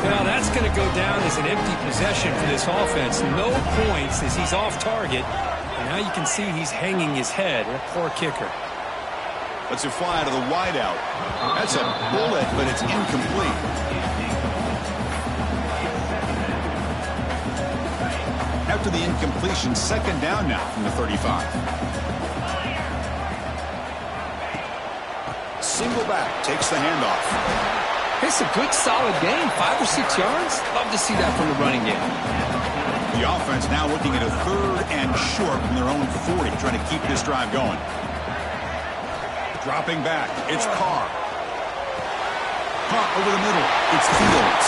Well, that's going to go down as an empty possession for this offense. No points as he's off target. And now you can see he's hanging his head. A poor kicker. Let's it fly to the wideout. That's a bullet, but it's incomplete. After the incompletion, 2nd down now from the 35. Single back, takes the handoff. It's a good, solid game. 5 or 6 yards. Love to see that from the running game. The offense now looking at a 3rd and short from their own 40, trying to keep this drive going. Dropping back, it's Carr. Carr over the middle, it's Fields.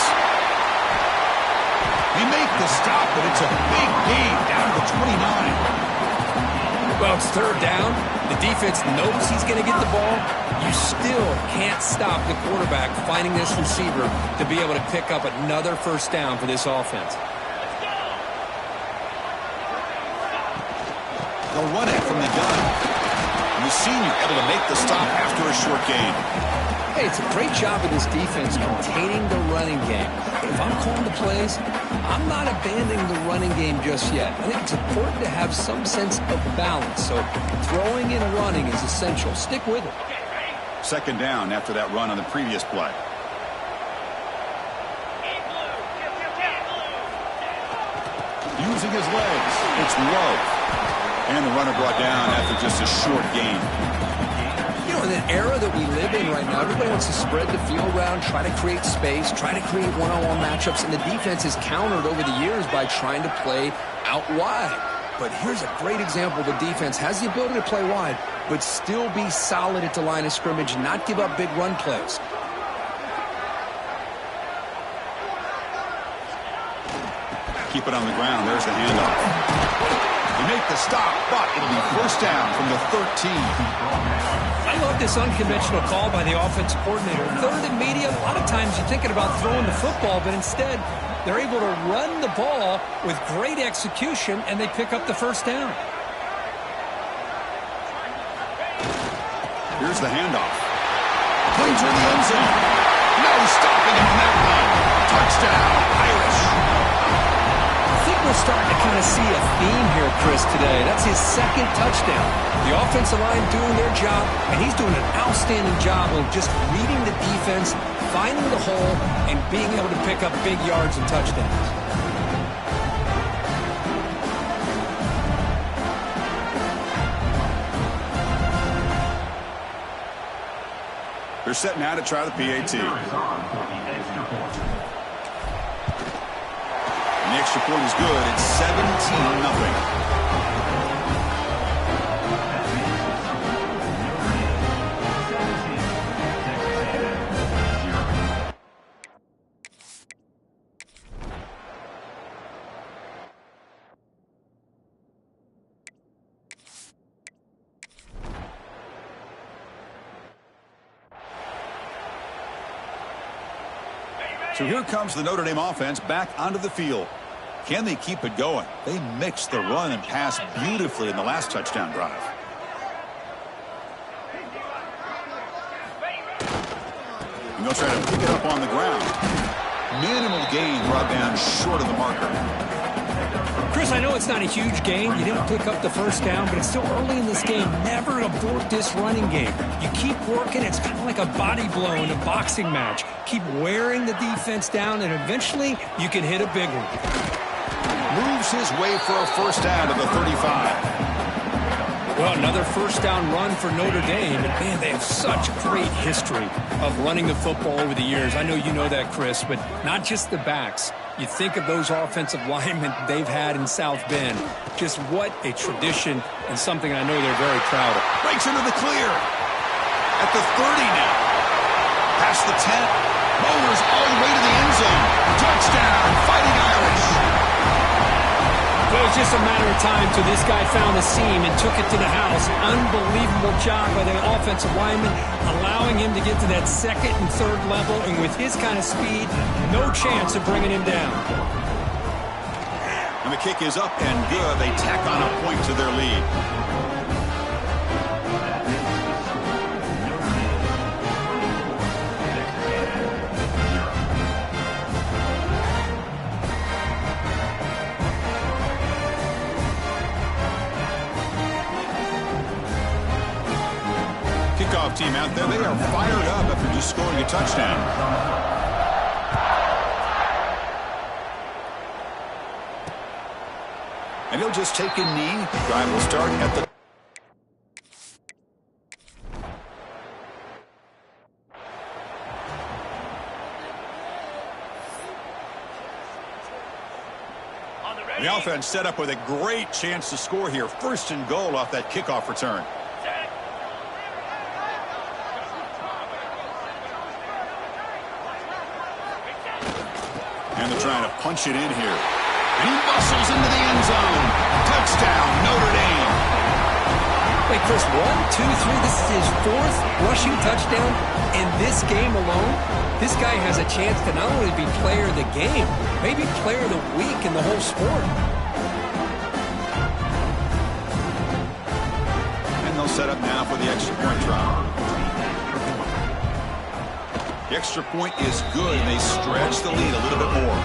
They make the stop, but it's a big gain down to the 29. Well, it's 3rd down. The defense knows he's going to get the ball. You still can't stop the quarterback finding this receiver to be able to pick up another 1st down for this offense. They'll run it from the gun. And the senior able to make the stop after a short gain. Hey, it's a great job of this defense containing the running game. If I'm calling the plays, I'm not abandoning the running game just yet. I think it's important to have some sense of balance. So throwing and running is essential. Stick with it. 2nd down after that run on the previous play. Using his legs, it's Love. And the runner brought down after just a short gain. You know, in an era that we live in right now, everybody wants to spread the field around, try to create space, try to create one-on-one matchups, and the defense is countered over the years by trying to play out wide. But here's a great example. The defense has the ability to play wide, but still be solid at the line of scrimmage and not give up big run plays. Keep it on the ground. There's the handoff. They make the stop, but it'll be first down from the 13. I love this unconventional call by the offensive coordinator. Third and medium, a lot of times you're thinking about throwing the football, but instead they're able to run the ball with great execution, and they pick up the first down. Here's the handoff. Clean through the end zone. No stopping him on that run. Touchdown, Irish. I think we're starting to kind of see a theme here, Chris, today. That's his second touchdown. The offensive line doing their job, and he's doing an outstanding job of just reading the defense, finding the hole, and being able to pick up big yards and touchdowns. They're set now to try the PAT. And the extra point is good. It's 17-0. So here comes the Notre Dame offense back onto the field. Can they keep it going? They mixed the run and pass beautifully in the last touchdown drive. And they'll try to pick it up on the ground. Minimal gain brought down short of the marker. Chris, I know it's not a huge gain. You didn't pick up the first down, but it's still early in this game. Never abort this running game. You keep working. It's kind of like a body blow in a boxing match. Keep wearing the defense down, and eventually you can hit a big one. Moves his way for a first down to the 35. Well, another first down run for Notre Dame. And, man, they have such great history of running the football over the years. I know you know that, Chris, but not just the backs. You think of those offensive linemen they've had in South Bend. Just what a tradition and something I know they're very proud of. Breaks into the clear. At the 30 now. Past the 10. Motors all the way to the end zone. Touchdown, Fighting Irish. Well, it was just a matter of time till this guy found a seam and took it to the house. Unbelievable job by the offensive lineman, allowing him to get to that second and third level, and with his kind of speed, no chance of bringing him down. And the kick is up and good. They tack on a point to their lead. Kickoff team out there, they are fired up after just scoring a touchdown. And he'll just take a knee. Drive will start at the... The offense set up with a great chance to score here. First and goal off that kickoff return. And they're trying to punch it in here. And he bustles into the end zone. Touchdown, Notre Dame. Wait, Chris, 1, 2, 3. This is his fourth rushing touchdown in this game alone. This guy has a chance to not only be player of the game, maybe player of the week in the whole sport. And they'll set up now for the extra point try. The extra point is good, and they stretch the lead a little bit more.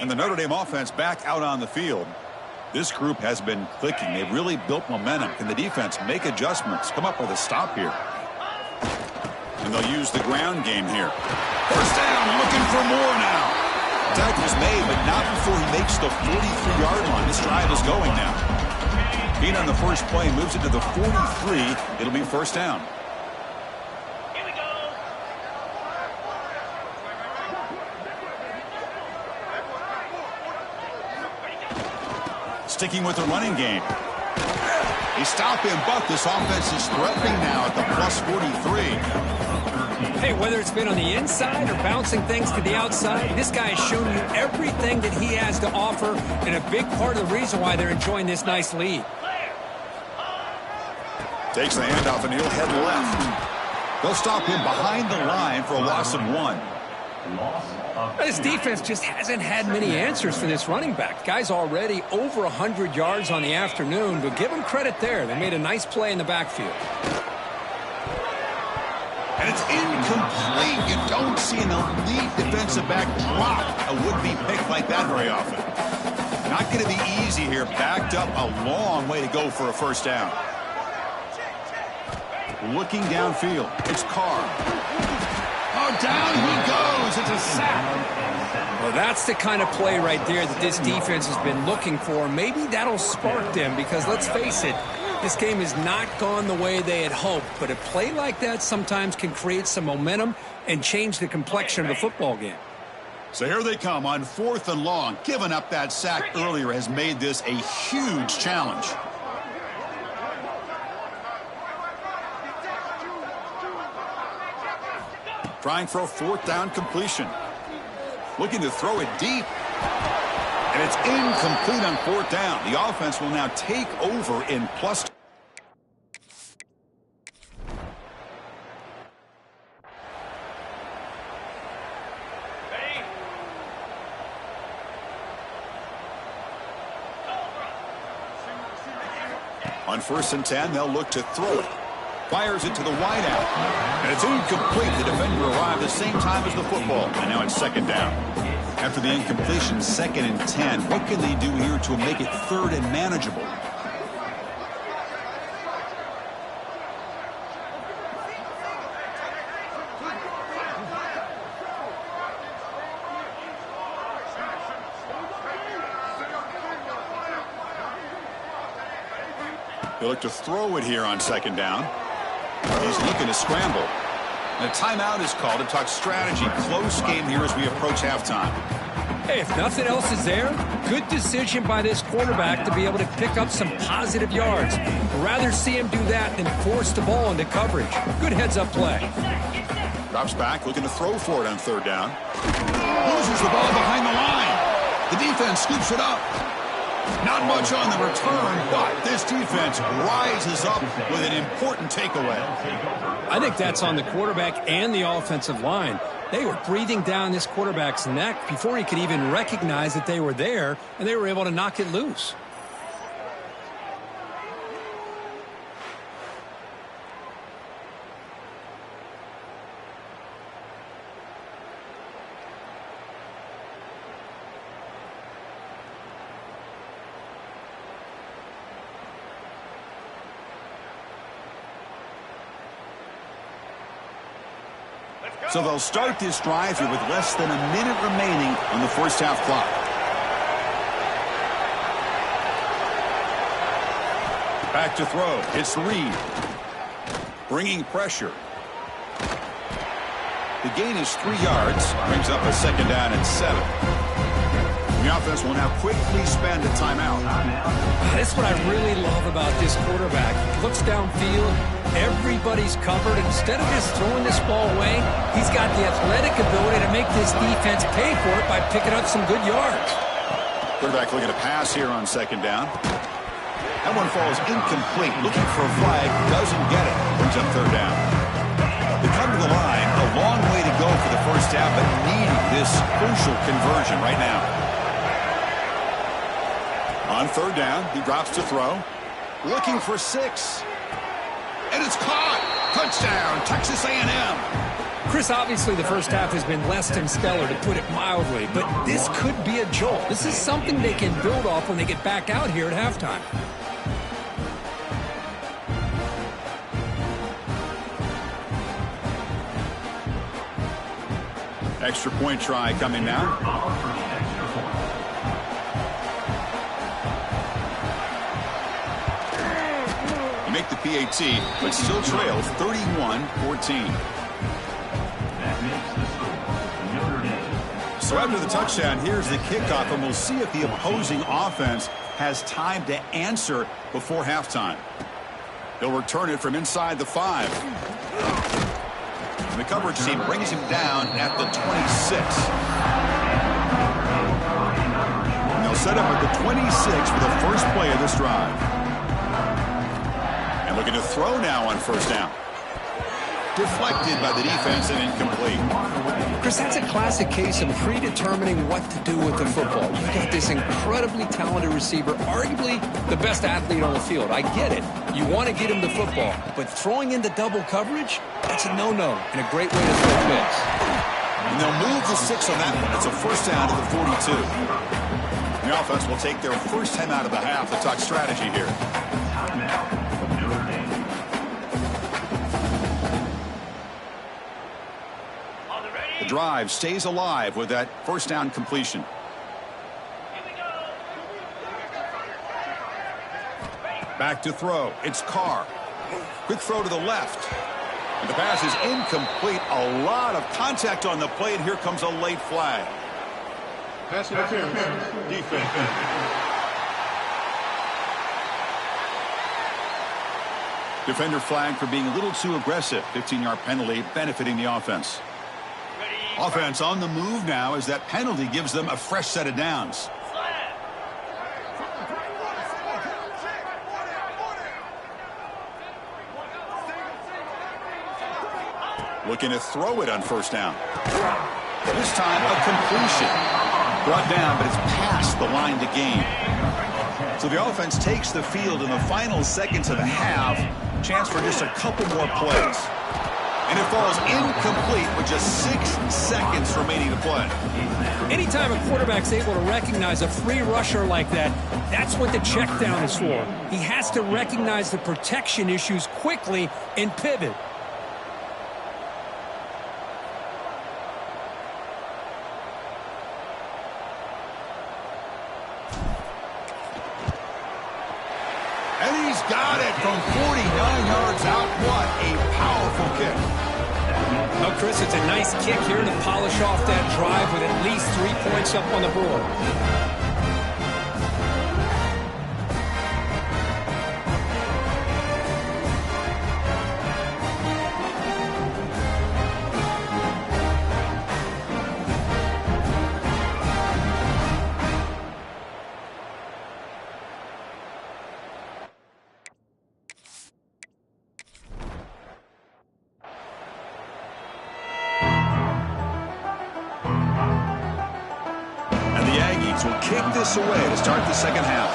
And the Notre Dame offense back out on the field. This group has been clicking. They've really built momentum. Can the defense make adjustments? Come up with a stop here. And they'll use the ground game here. First down, looking for more now. Tackle's made, but not before he makes the 43-yard line. This drive is going now. Being on the first play moves it to the 43. It'll be first down. Here we go. Sticking with the running game. He stopped him, but this offense is threatening now at the plus 43. Hey, whether it's been on the inside or bouncing things to the outside, this guy has shown you everything that he has to offer, and a big part of the reason why they're enjoying this nice lead. Takes the handoff, and he'll head left. They'll stop him behind the line for a loss of 1. This defense just hasn't had many answers for this running back. Guy's already over 100 yards on the afternoon, but give him credit there. They made a nice play in the backfield. And it's incomplete. You don't see an elite defensive back drop a would-be pick like that very often. Not going to be easy here. Backed up a long way to go for a first down. Looking downfield. It's Carr. Oh, down he goes. It's a sack. Well, that's the kind of play right there that this defense has been looking for. Maybe that'll spark them because, let's face it, this game has not gone the way they had hoped. But a play like that sometimes can create some momentum and change the complexion of the football game. So here they come on 4th and long. Giving up that sack earlier has made this a huge challenge. Trying for a 4th down completion. Looking to throw it deep. And it's incomplete on 4th down. The offense will now take over in plus. On 1st and 10, they'll look to throw it. Fires it to the wideout. And it's incomplete. The defender arrived the same time as the football. And now it's 2nd down. After the incompletion, 2nd and 10. What can they do here to make it 3rd and manageable? They look to throw it here on 2nd down. He's looking to scramble. And a timeout is called to talk strategy. Close game here as we approach halftime. Hey, if nothing else is there, good decision by this quarterback to be able to pick up some positive yards. I'd rather see him do that than force the ball into coverage. Good heads-up play. Drops back, looking to throw for it on 3rd down. Loses the ball behind the line. The defense scoops it up. Not much on the return, but this defense rises up with an important takeaway. I think that's on the quarterback and the offensive line. They were breathing down this quarterback's neck before he could even recognize that they were there, and they were able to knock it loose. So they'll start this drive here with less than a minute remaining on the first half clock. Back to throw. It's Reed. Bringing pressure. The gain is 3 yards. Brings up a 2nd down and 7. The offense will now quickly spend a timeout. That's what I really love about this quarterback. He looks downfield. Everybody's covered. Instead of just throwing this ball away, he's got the athletic ability to make this defense pay for it by picking up some good yards. Quarterback looking to pass here on 2nd down. That one falls incomplete. Looking for a flag. Doesn't get it. Brings up 3rd down. They come to the line. A long way to go for the first half, but needing this crucial conversion right now. On 3rd down, he drops to throw. Looking for 6. And it's caught. Touchdown, Texas A&M. Chris, obviously the first half has been less than stellar, to put it mildly, but this could be a jolt. This is something they can build off when they get back out here at halftime. Extra point try coming now. Make the PAT, but still trails 31-14. So after the touchdown, here's the kickoff, and we'll see if the opposing offense has time to answer before halftime. He'll return it from inside the 5. And the coverage team brings him down at the 26. And they'll set up at the 26 for the first play of this drive. And looking to throw now on first down. Deflected by the defense and incomplete. Chris, that's a classic case of predetermining what to do with the football. You've got this incredibly talented receiver, arguably the best athlete on the field. I get it. You want to get him the football, but throwing into double coverage, that's a no-no and a great way to throw picks. And they'll move the 6 on that one. It's a first down to the 42. And the offense will take their first time out of the half to talk strategy here. The drive stays alive with that first down completion. Back to throw. It's Carr. Quick throw to the left. And the pass is incomplete. A lot of contact on the play, and here comes a late flag. Pass interference. Defense. Defender flag for being a little too aggressive. 15-yard penalty benefiting the offense. Offense on the move now as that penalty gives them a fresh set of downs. Looking to throw it on first down. This time a completion. Brought down, but it's past the line to gain. So the offense takes the field in the final seconds of the half. Chance for just a couple more plays. And it falls incomplete with just 6 seconds remaining to play. Anytime a quarterback's able to recognize a free rusher like that, that's what the check down is for. He has to recognize the protection issues quickly and pivot. And he's got it from 49 yards out. What a powerful kick. Well, Chris, it's a nice kick here to polish off that drive with at least 3 points up on the board. Will kick this away to start the second half.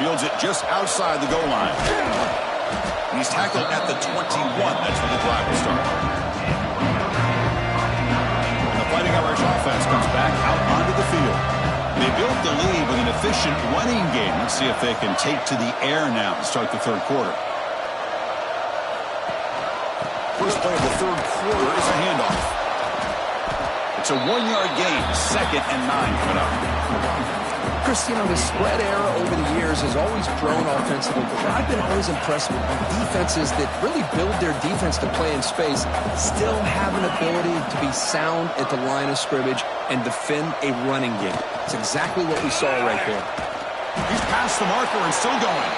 Fields it just outside the goal line. And he's tackled at the 21. That's where the drive will start. And the Fighting Irish offense comes back out onto the field. They built the lead with an efficient running game. Let's see if they can take to the air now to start the third quarter. First play of the third quarter is a handoff. It's a 1-yard gain, 2nd and 9 coming up. Chris, you know, the spread era over the years has always grown offensively, but I've been always impressed with defenses that really build their defense to play in space, still have an ability to be sound at the line of scrimmage and defend a running game. It's exactly what we saw right there. He's past the marker and still going.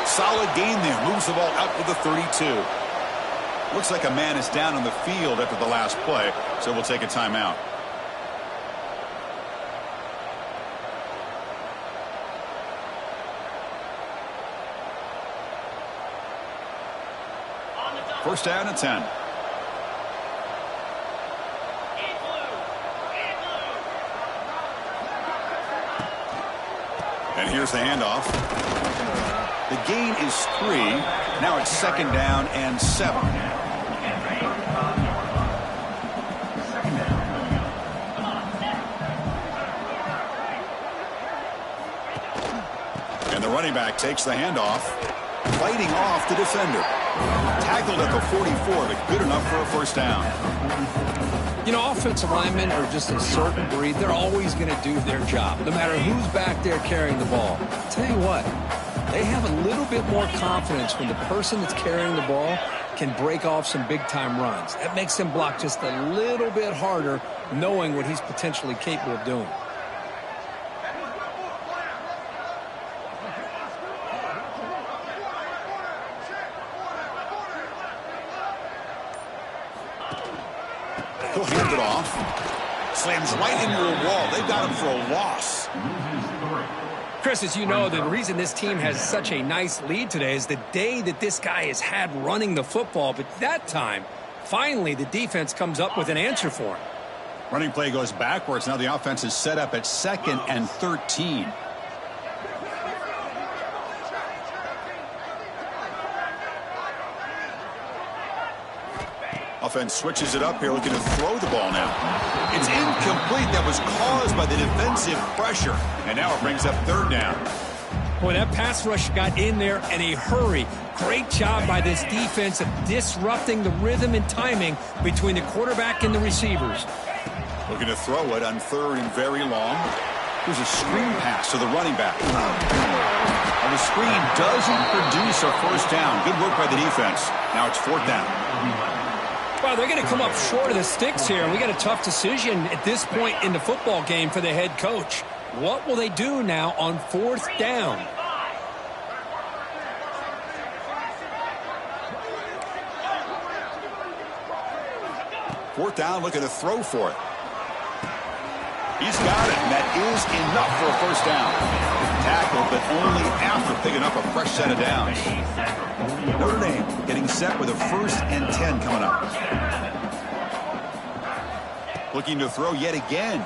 Solid gain there. Moves the ball out to the 32. Looks like a man is down on the field after the last play, so we'll take a timeout. First down and 10. And here's the handoff. The gain is 3. Now it's 2nd down and 7. And the running back takes the handoff, fighting off the defender. Tackled at the 44, but good enough for a first down. You know, offensive linemen are just a certain breed. They're always going to do their job, no matter who's back there carrying the ball. I'll tell you what, They have a little bit more confidence when the person that's carrying the ball can break off some big-time runs. That makes them block just a little bit harder, knowing what he's potentially capable of doing. He'll hand it off. Slams right into a wall. They've got him for a loss. Chris, as you know, the reason this team has such a nice lead today is the day that this guy has had running the football. But that time, finally, the defense comes up with an answer for him. Running play goes backwards. Now the offense is set up at 2nd and 13. Offense switches it up here, looking to throw the ball now. It's incomplete. That was caused by the defensive pressure. And now it brings up 3rd down. Boy, that pass rush got in there in a hurry. Great job by this defense of disrupting the rhythm and timing between the quarterback and the receivers. Looking to throw it on 3rd and very long. Here's a screen pass to the running back. And the screen doesn't produce a 1st down. Good work by the defense. Now it's 4th down. Well, they're going to come up short of the sticks here. We got a tough decision at this point in the football game for the head coach. What will they do now on 4th down? Fourth down, looking to throw for it. He's got it, and that is enough for a 1st down. Tackle, but only after picking up a fresh set of downs. Notre Dame getting set with a 1st and 10 coming up. Looking to throw yet again.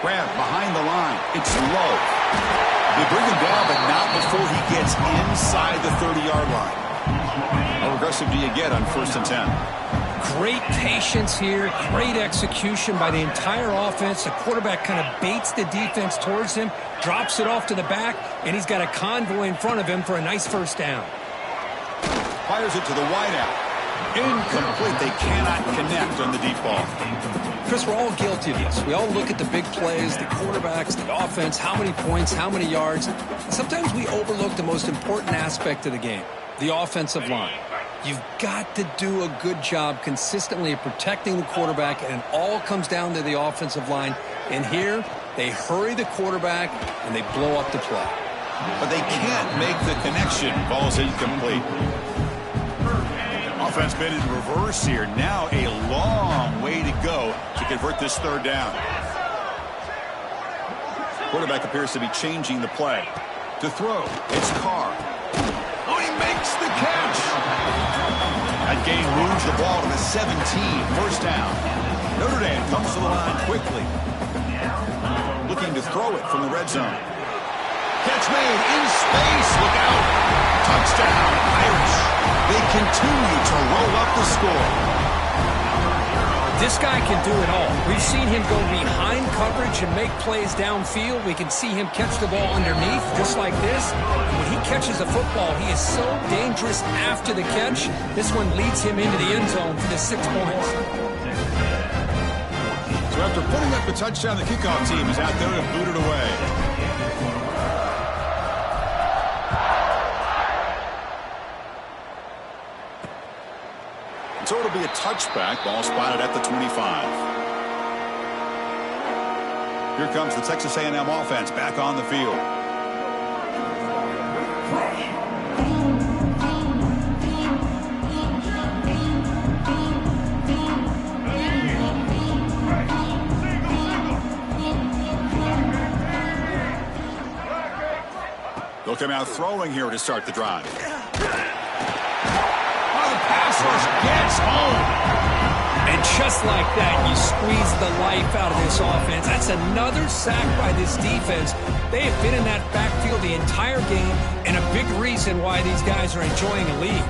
Grab behind the line. It's low. They bring him down, but not before he gets inside the 30-yard line. How aggressive do you get on 1st and 10? Great patience here, great execution by the entire offense. The quarterback kind of baits the defense towards him, drops it off to the back, and he's got a convoy in front of him for a nice 1st down. Fires it to the wideout. Incomplete. They cannot connect on the deep ball. Chris, we're all guilty of this. We all look at the big plays, the quarterbacks, the offense, how many points, how many yards. Sometimes we overlook the most important aspect of the game, the offensive line. You've got to do a good job consistently of protecting the quarterback, and it all comes down to the offensive line. And here, they hurry the quarterback, and they blow up the play. But they can't make the connection. Ball's incomplete. Offense been in reverse here. Now a long way to go to convert this 3rd down. Quarterback appears to be changing the play. To throw, it's Carr. Oh, he makes the catch. That gain moves the ball to the 17. 1st down. Notre Dame comes to the line quickly. Looking to throw it from the red zone. Catch made in space. Look out. Touchdown, Irish. They continue to roll up the score. This guy can do it all. We've seen him go behind coverage and make plays downfield. We can see him catch the ball underneath, just like this. And when he catches a football, he is so dangerous after the catch. This one leads him into the end zone for the 6 points. So after putting up the touchdown, the kickoff team is out there to boot it away. So it'll be a touchback. Ball spotted at the 25. Here comes the Texas A&M offense back on the field. They'll come out throwing here to start the drive. Gets home. And just like that, you squeeze the life out of this offense. That's another sack by this defense. They have been in that backfield the entire game, and a big reason why these guys are enjoying a lead.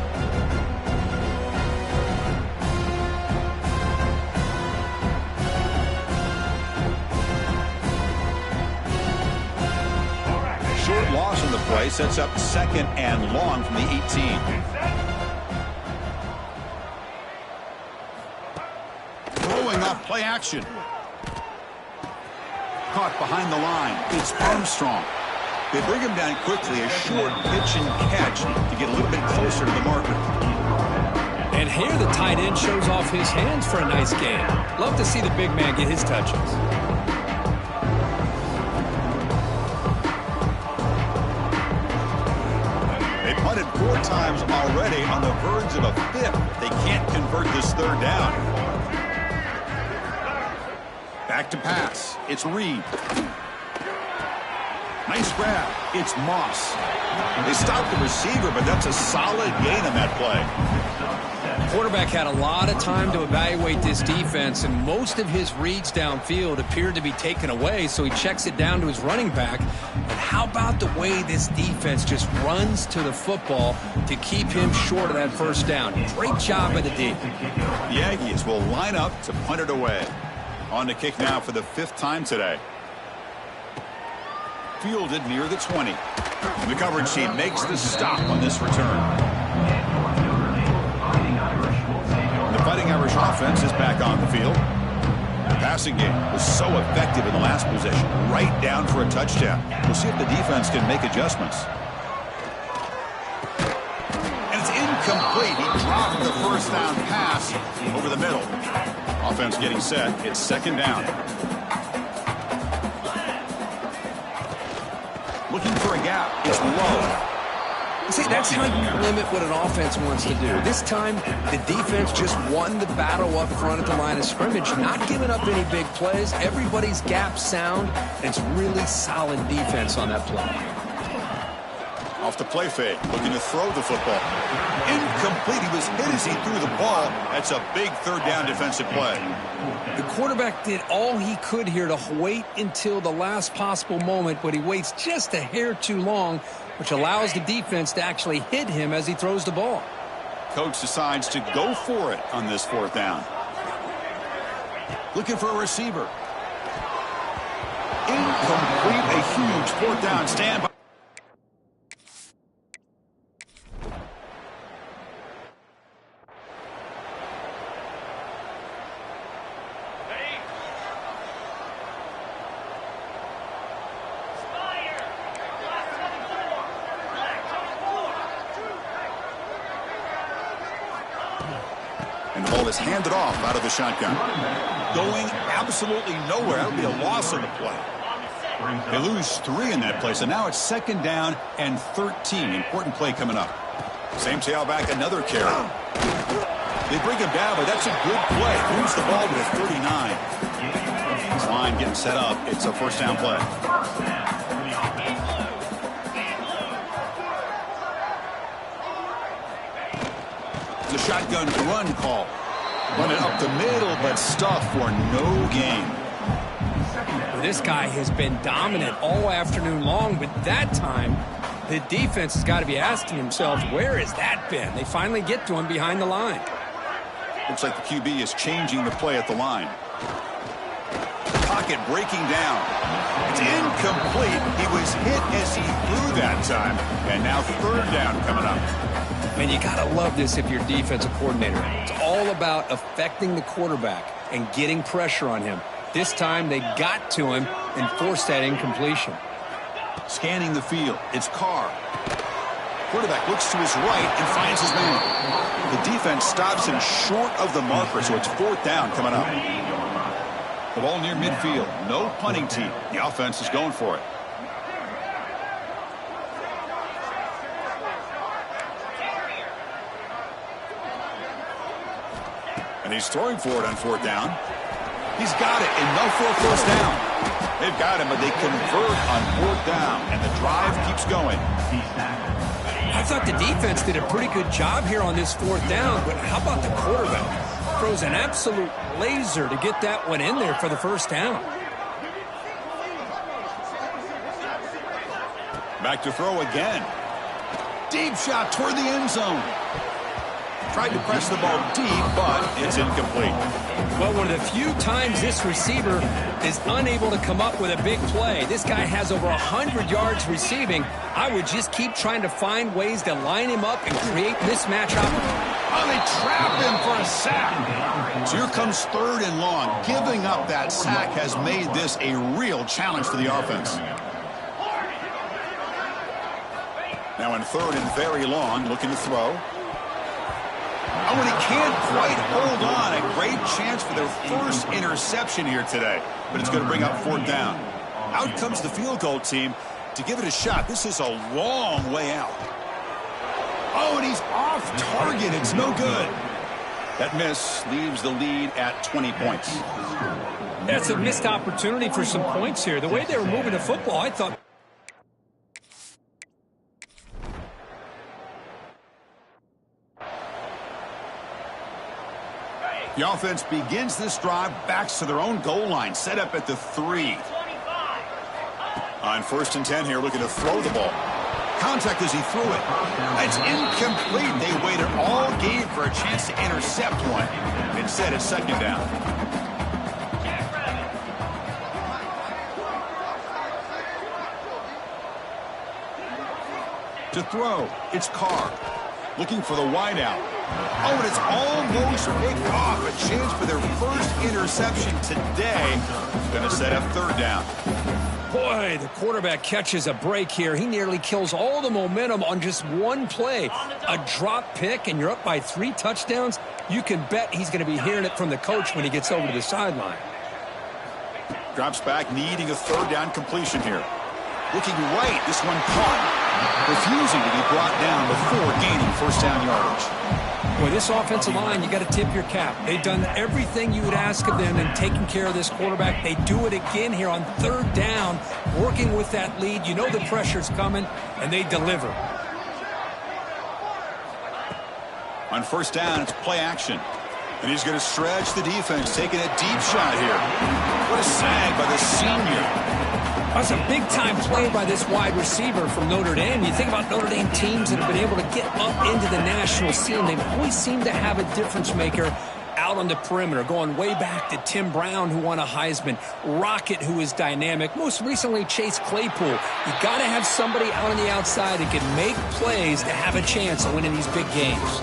Short loss on the play sets up 2nd and long from the 18. Play action. Caught behind the line. It's Armstrong. They bring him down quickly, a short pitch and catch to get a little bit closer to the marker. And here the tight end shows off his hands for a nice game. Love to see the big man get his touches. They punted 4 times already, on the verge of a 5th. They can't convert this 3rd down. Back to pass. It's Reed. Nice grab. It's Moss. They stopped the receiver, but that's a solid gain on that play. Quarterback had a lot of time to evaluate this defense, and most of his reads downfield appeared to be taken away, so he checks it down to his running back. And how about the way this defense just runs to the football to keep him short of that 1st down? Great job by the D. The Aggies will line up to punt it away. On to kick now for the 5th time today. Fielded near the 20. The coverage team makes the stop on this return. The Fighting Irish offense is back on the field. The passing game was so effective in the last possession, right down for a touchdown. We'll see if the defense can make adjustments. And it's incomplete. He dropped the 1st down pass over the middle. Offense getting set. It's 2nd down. Looking for a gap. It's low. See, that's how you limit what an offense wants to do. This time, the defense just won the battle up front at the line of scrimmage, not giving up any big plays. Everybody's gap sound, and it's really solid defense on that play. Off the play fake, looking to throw the football. Incomplete. He was hit as he threw the ball. That's a big 3rd down defensive play. The quarterback did all he could here to wait until the last possible moment, but he waits just a hair too long, which allows the defense to actually hit him as he throws the ball. Coach decides to go for it on this 4th down. Looking for a receiver. Incomplete. A huge 4th down stand. And the ball is handed off out of the shotgun. Going absolutely nowhere. That would be a loss on the play. They lose 3 in that play, so now it's 2nd down and 13. Important play coming up. Same tailback, another carry. They bring him down, but that's a good play. Moves the ball to the 39. This line getting set up. It's a 1st down play. The shotgun run call. Run it up the middle, but stuffed for no gain. This guy has been dominant all afternoon long, but that time, the defense has got to be asking himself, where has that been? They finally get to him behind the line. Looks like the QB is changing the play at the line. Pocket breaking down. It's incomplete. He was hit as he threw that time. And now 3rd down coming up. Man, you got to love this if you're a defensive coordinator. It's all about affecting the quarterback and getting pressure on him. This time, they got to him and forced that incompletion. Scanning the field, it's Carr. Quarterback looks to his right and finds his man. The defense stops him short of the marker, so it's 4th down coming up. The ball near midfield. No punting team. The offense is going for it. And he's throwing for it on 4th down. He's got it. Enough for a 1st down. They've got him, but they convert on 4th down, and the drive keeps going. I thought the defense did a pretty good job here on this 4th down, but how about the quarterback? Throws an absolute laser to get that one in there for the 1st down. Back to throw again. Deep shot toward the end zone. Tried to press the ball deep, but it's incomplete. Well, one of the few times this receiver is unable to come up with a big play. This guy has over 100 yards receiving. I would just keep trying to find ways to line him up and create mismatch opportunities. Oh, they trap him for a sack. So here comes 3rd and long. Giving up that sack has made this a real challenge for the offense. Now in 3rd and very long, looking to throw. Oh, and he can't quite hold on. A great chance for their first interception here today. But it's going to bring up 4th down. Out comes the field goal team to give it a shot. This is a long way out. Oh, and he's off target. It's no good. That miss leaves the lead at 20 points. That's a missed opportunity for some points here. The way they were moving the football, I thought. The offense begins this drive, backs to their own goal line, set up at the 3. On 1st and 10 here, looking to throw the ball. Contact as he threw it. It's incomplete. They waited all game for a chance to intercept one. Instead, it's 2nd down. To throw, it's Carr. Looking for the wideout. Oh, and it's almost picked off. A chance for their first interception today. Going to set up 3rd down. Boy, the quarterback catches a break here. He nearly kills all the momentum on just one play. A drop pick, and you're up by 3 touchdowns. You can bet he's going to be hearing it from the coach when he gets over to the sideline. Drops back, needing a 3rd down completion here. Looking right, this one caught. Refusing to be brought down before gaining 1st down yardage. Boy, this offensive line, you got to tip your cap. They've done everything you would ask of them in taking care of this quarterback. They do it again here on 3rd down, working with that lead. You know the pressure's coming, and they deliver. On 1st down, it's play action. And he's going to stretch the defense, taking a deep shot here. What a sag by the senior. That's a big-time play by this wide receiver from Notre Dame. You think about Notre Dame teams that have been able to get up into the national scene. They've always seemed to have a difference maker out on the perimeter, going way back to Tim Brown, who won a Heisman, Rocket, who is dynamic, most recently Chase Claypool. You got to have somebody out on the outside that can make plays to have a chance of winning these big games.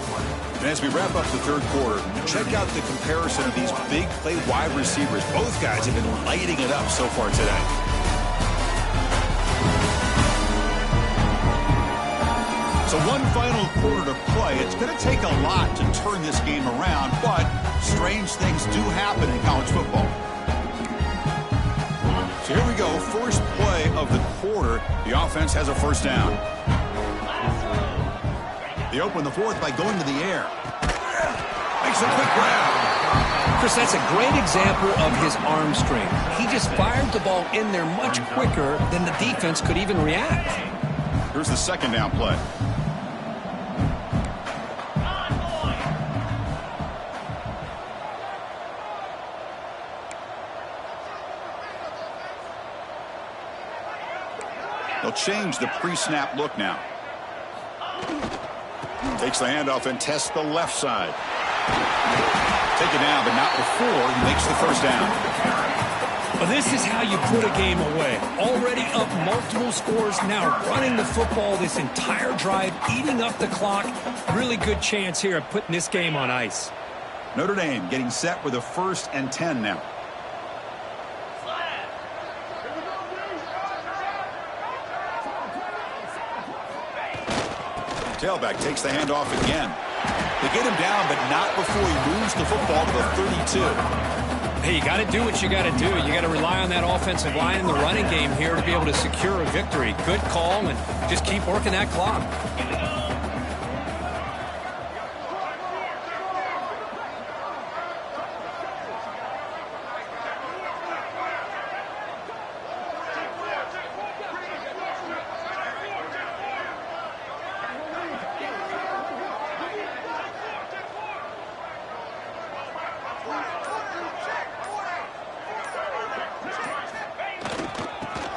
And as we wrap up the 3rd quarter, check out the comparison of these big play wide receivers. Both guys have been lighting it up so far today. So one final quarter to play. It's going to take a lot to turn this game around, but strange things do happen in college football. So here we go. First play of the quarter. The offense has a 1st down. They open the 4th by going to the air. Makes a quick grab. Chris, that's a great example of his arm strength. He just fired the ball in there much quicker than the defense could even react. Here's the 2nd down play. They'll change the pre-snap look now. Takes the handoff and tests the left side. Take it down, but not before he makes the 1st down. Well, this is how you put a game away. Already up multiple scores, now running the football this entire drive, eating up the clock. Really good chance here of putting this game on ice. Notre Dame getting set with a 1st and 10 now. Tailback takes the handoff again. They get him down, but not before he moves the football to the 32. Hey, you got to do what you got to do. You got to rely on that offensive line in the running game here to be able to secure a victory. Good call, and just keep working that clock.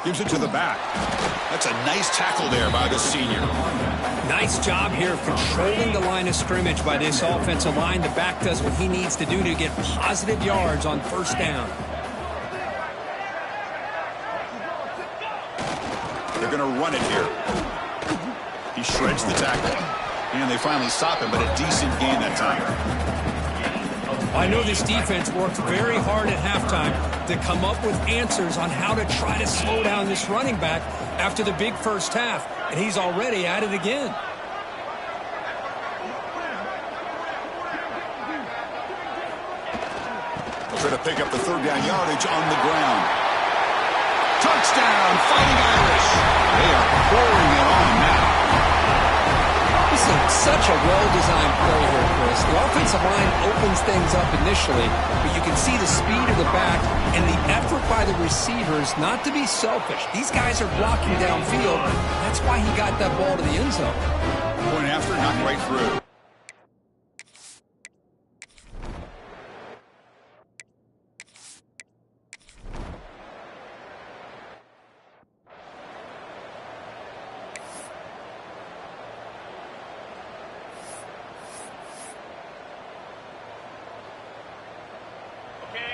Gives it to the back. That's a nice tackle there by the senior. Nice job here controlling the line of scrimmage by this offensive line. The back does what he needs to do to get positive yards on 1st down. They're going to run it here. He shreds the tackle. And they finally stop him, but a decent gain that time. I know this defense worked very hard at halftime to come up with answers on how to try to slow down this running back after the big first half. and he's already at it again. Try to pick up the third down yardage on the ground. Touchdown, Fighting Irish. They are pouring it on now. This is such a well-designed play here, Chris. The offensive line opens things up initially, but you can see the speed of the back and the effort by the receivers not to be selfish. These guys are blocking downfield. That's why he got that ball to the end zone. Point after, knocked right through.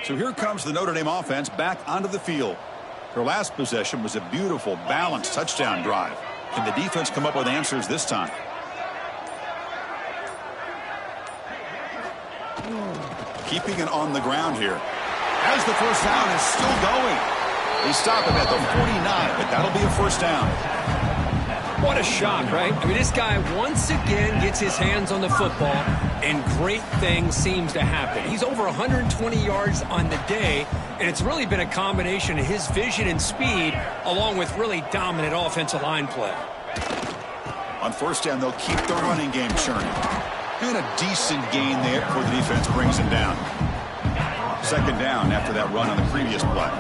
So here comes the Notre Dame offense back onto the field. Their last possession was a beautiful, balanced touchdown drive. Can the defense come up with answers this time? Keeping it on the ground here. As the first down is still going. They stop him at the 49, but that'll be a first down. What a shot, right? I mean, this guy once again gets his hands on the football, and great things seems to happen. He's over 120 yards on the day, and it's really been a combination of his vision and speed, along with really dominant offensive line play. On first down, they'll keep the running game churning. And a decent gain there before the defense brings him down. Second down after that run on the previous play.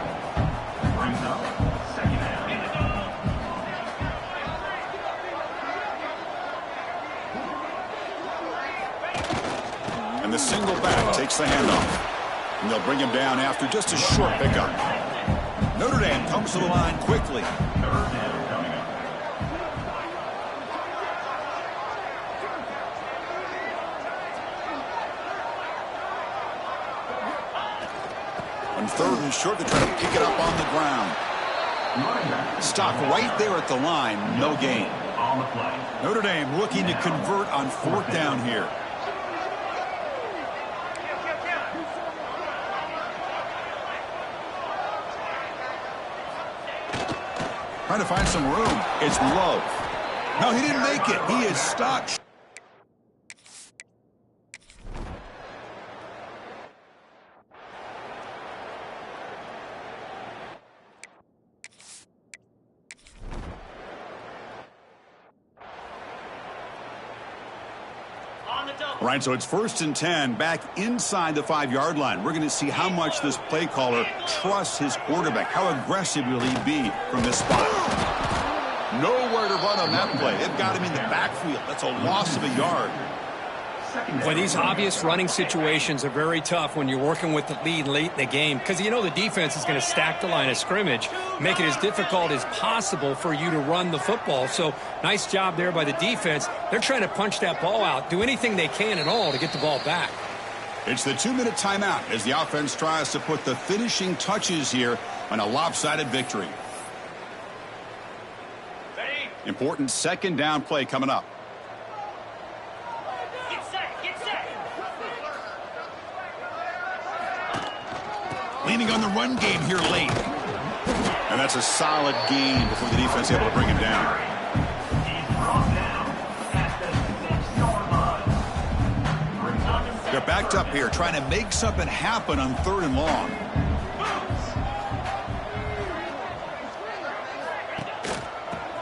And the single back takes the handoff. And they'll bring him down after just a short pickup. Notre Dame comes to the line quickly. On third and short, they try to pick it up on the ground. Stop right there at the line, no gain. Notre Dame looking to convert on fourth down here. Trying to find some room. It's Love. No, he didn't make it. He is stuck. All right, so it's 1st and 10 back inside the 5-yard line. We're going to see how much this play caller trusts his quarterback. How aggressive will he be from this spot? Nowhere to run on that play. They've got him in the backfield. That's a loss of a yard. Well, these obvious running situations are very tough when you're working with the lead late in the game because you know the defense is going to stack the line of scrimmage, make it as difficult as possible for you to run the football. So nice job there by the defense. They're trying to punch that ball out, do anything they can at all to get the ball back. It's the 2-minute timeout as the offense tries to put the finishing touches here on a lopsided victory. Important second down play coming up. Leaning on the run game here late. And that's a solid gain before the defense is able to bring him down. They're backed up here trying to make something happen on 3rd and long.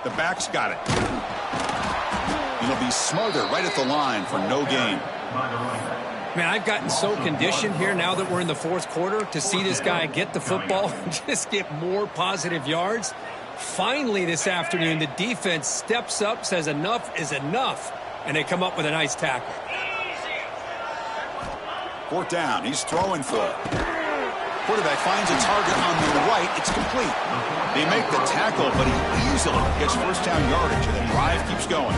The back's got it. He'll be smothered right at the line for no gain. Man, I've gotten so conditioned here now that we're in the 4th quarter to see this guy get the football and just get more positive yards. Finally this afternoon, the defense steps up, says enough is enough, and they come up with a nice tackle. 4th down. He's throwing for it. Quarterback finds a target on the right. It's complete. They make the tackle, but he easily gets first down yardage, and the drive keeps going.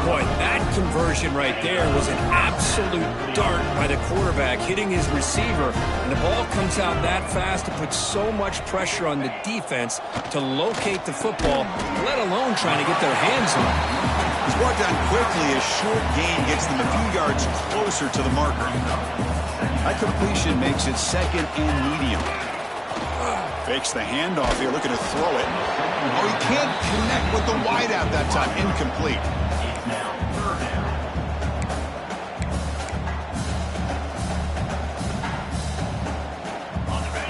Boy, that conversion right there was an absolute dart by the quarterback, hitting his receiver. And the ball comes out that fast to put so much pressure on the defense to locate the football, let alone trying to get their hands on it. He's brought down quickly. A short gain gets them a few yards closer to the marker. That completion makes it 2nd and medium. Fakes the handoff here, looking to throw it. Oh, he can't connect with the wideout that time. Incomplete.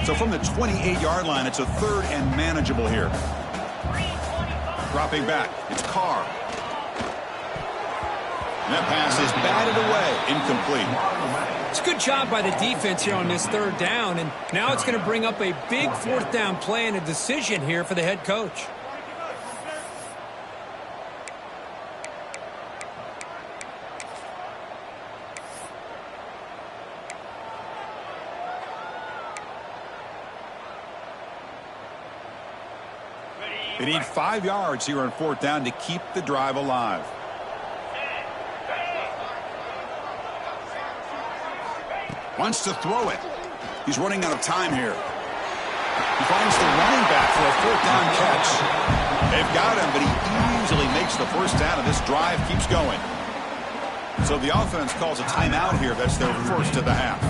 So from the 28-yard line, it's a 3rd and manageable here. Dropping back, it's Carr. And that pass is batted away, incomplete. It's a good job by the defense here on this 3rd down, and now it's going to bring up a big 4th down play and a decision here for the head coach. They need 5 yards here on 4th down to keep the drive alive. Wants to throw it. He's running out of time here. He finds the running back for a 4th down catch. They've got him, but he easily makes the 1st down, and this drive keeps going. So the offense calls a timeout here. That's their 1st of the half.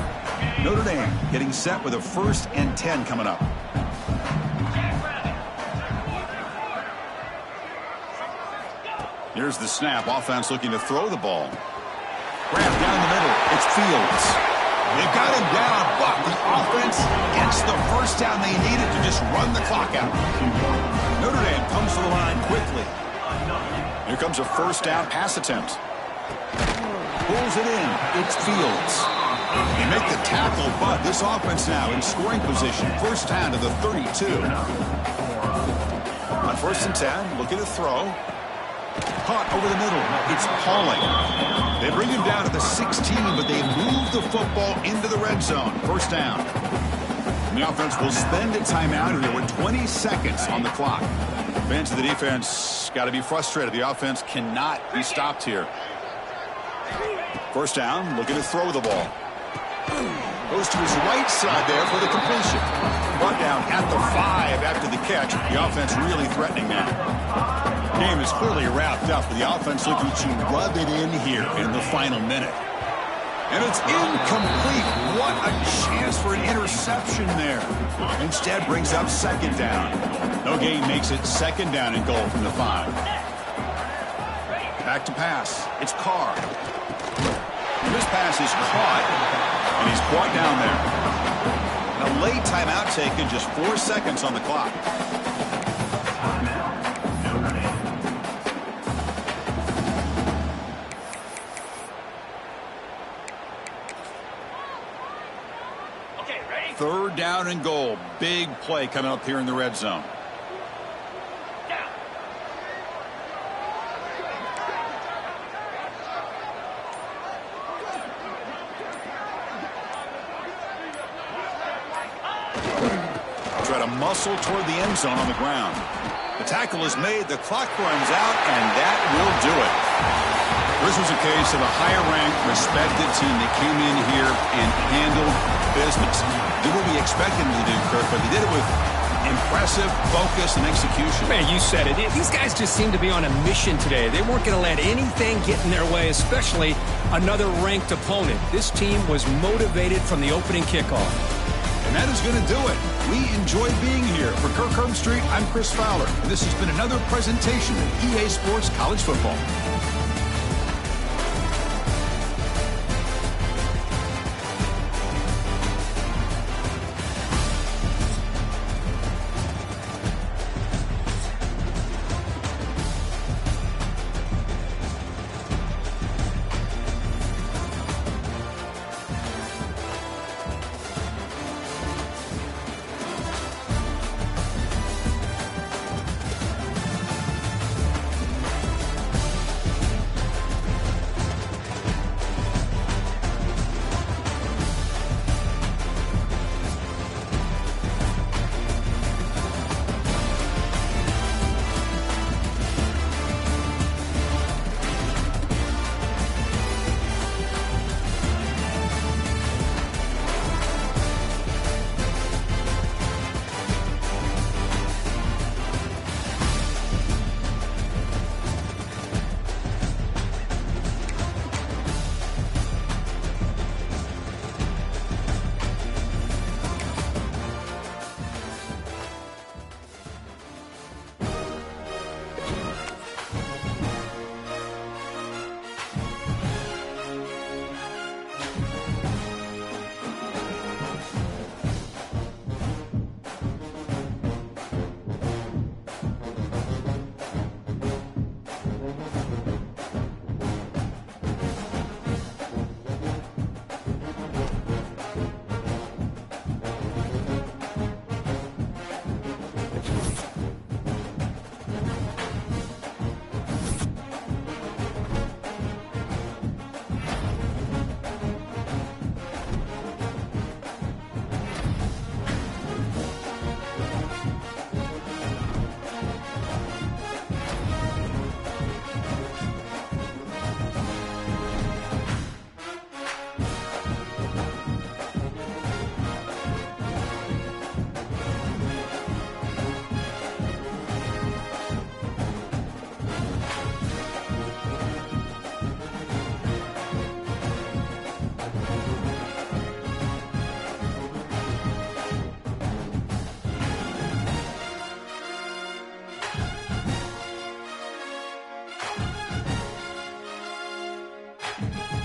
Notre Dame getting set with a 1st and 10 coming up. Here's the snap. Offense looking to throw the ball. Grab down the middle. It's Fields. They've got him down, but the offense gets the 1st down they needed to just run the clock out. Notre Dame comes to the line quickly. Here comes a 1st down pass attempt. Pulls it in. It's Fields. They make the tackle, but this offense now in scoring position. 1st down to the 32. On 1st and 10, looking to throw. Caught over the middle. It's Pauling. They bring him down to the 16, but they move the football into the red zone. 1st down. And the offense will spend a timeout here with 20 seconds on the clock. Fans of the defense got to be frustrated. The offense cannot be stopped here. 1st down, looking to throw the ball. Goes to his right side there for the completion. Brought down at the 5 after the catch. The offense really threatening now. Game is clearly wrapped up, with the offense looking to rub it in here in the final minute. And it's incomplete. What a chance for an interception there. Instead brings up 2nd down. No gain makes it 2nd down and goal from the 5. Back to pass. It's Carr. This pass is caught, and he's brought down there. A late timeout taken, just 4 seconds on the clock. Okay, ready? 3rd down and goal. Big play coming up here in the red zone. Down. Try to muscle toward the end zone on the ground. The tackle is made, the clock runs out, and that will do it. This was a case of a higher-ranked, respected team that came in here and handled business. Did what we expected them to do, Kirk, but they did it with impressive focus and execution. Man, you said it. These guys just seem to be on a mission today. They weren't going to let anything get in their way, especially another ranked opponent. This team was motivated from the opening kickoff. And that is going to do it. We enjoy being here. For Kirk Herbstreit, I'm Chris Fowler. And this has been another presentation of EA Sports College Football. it.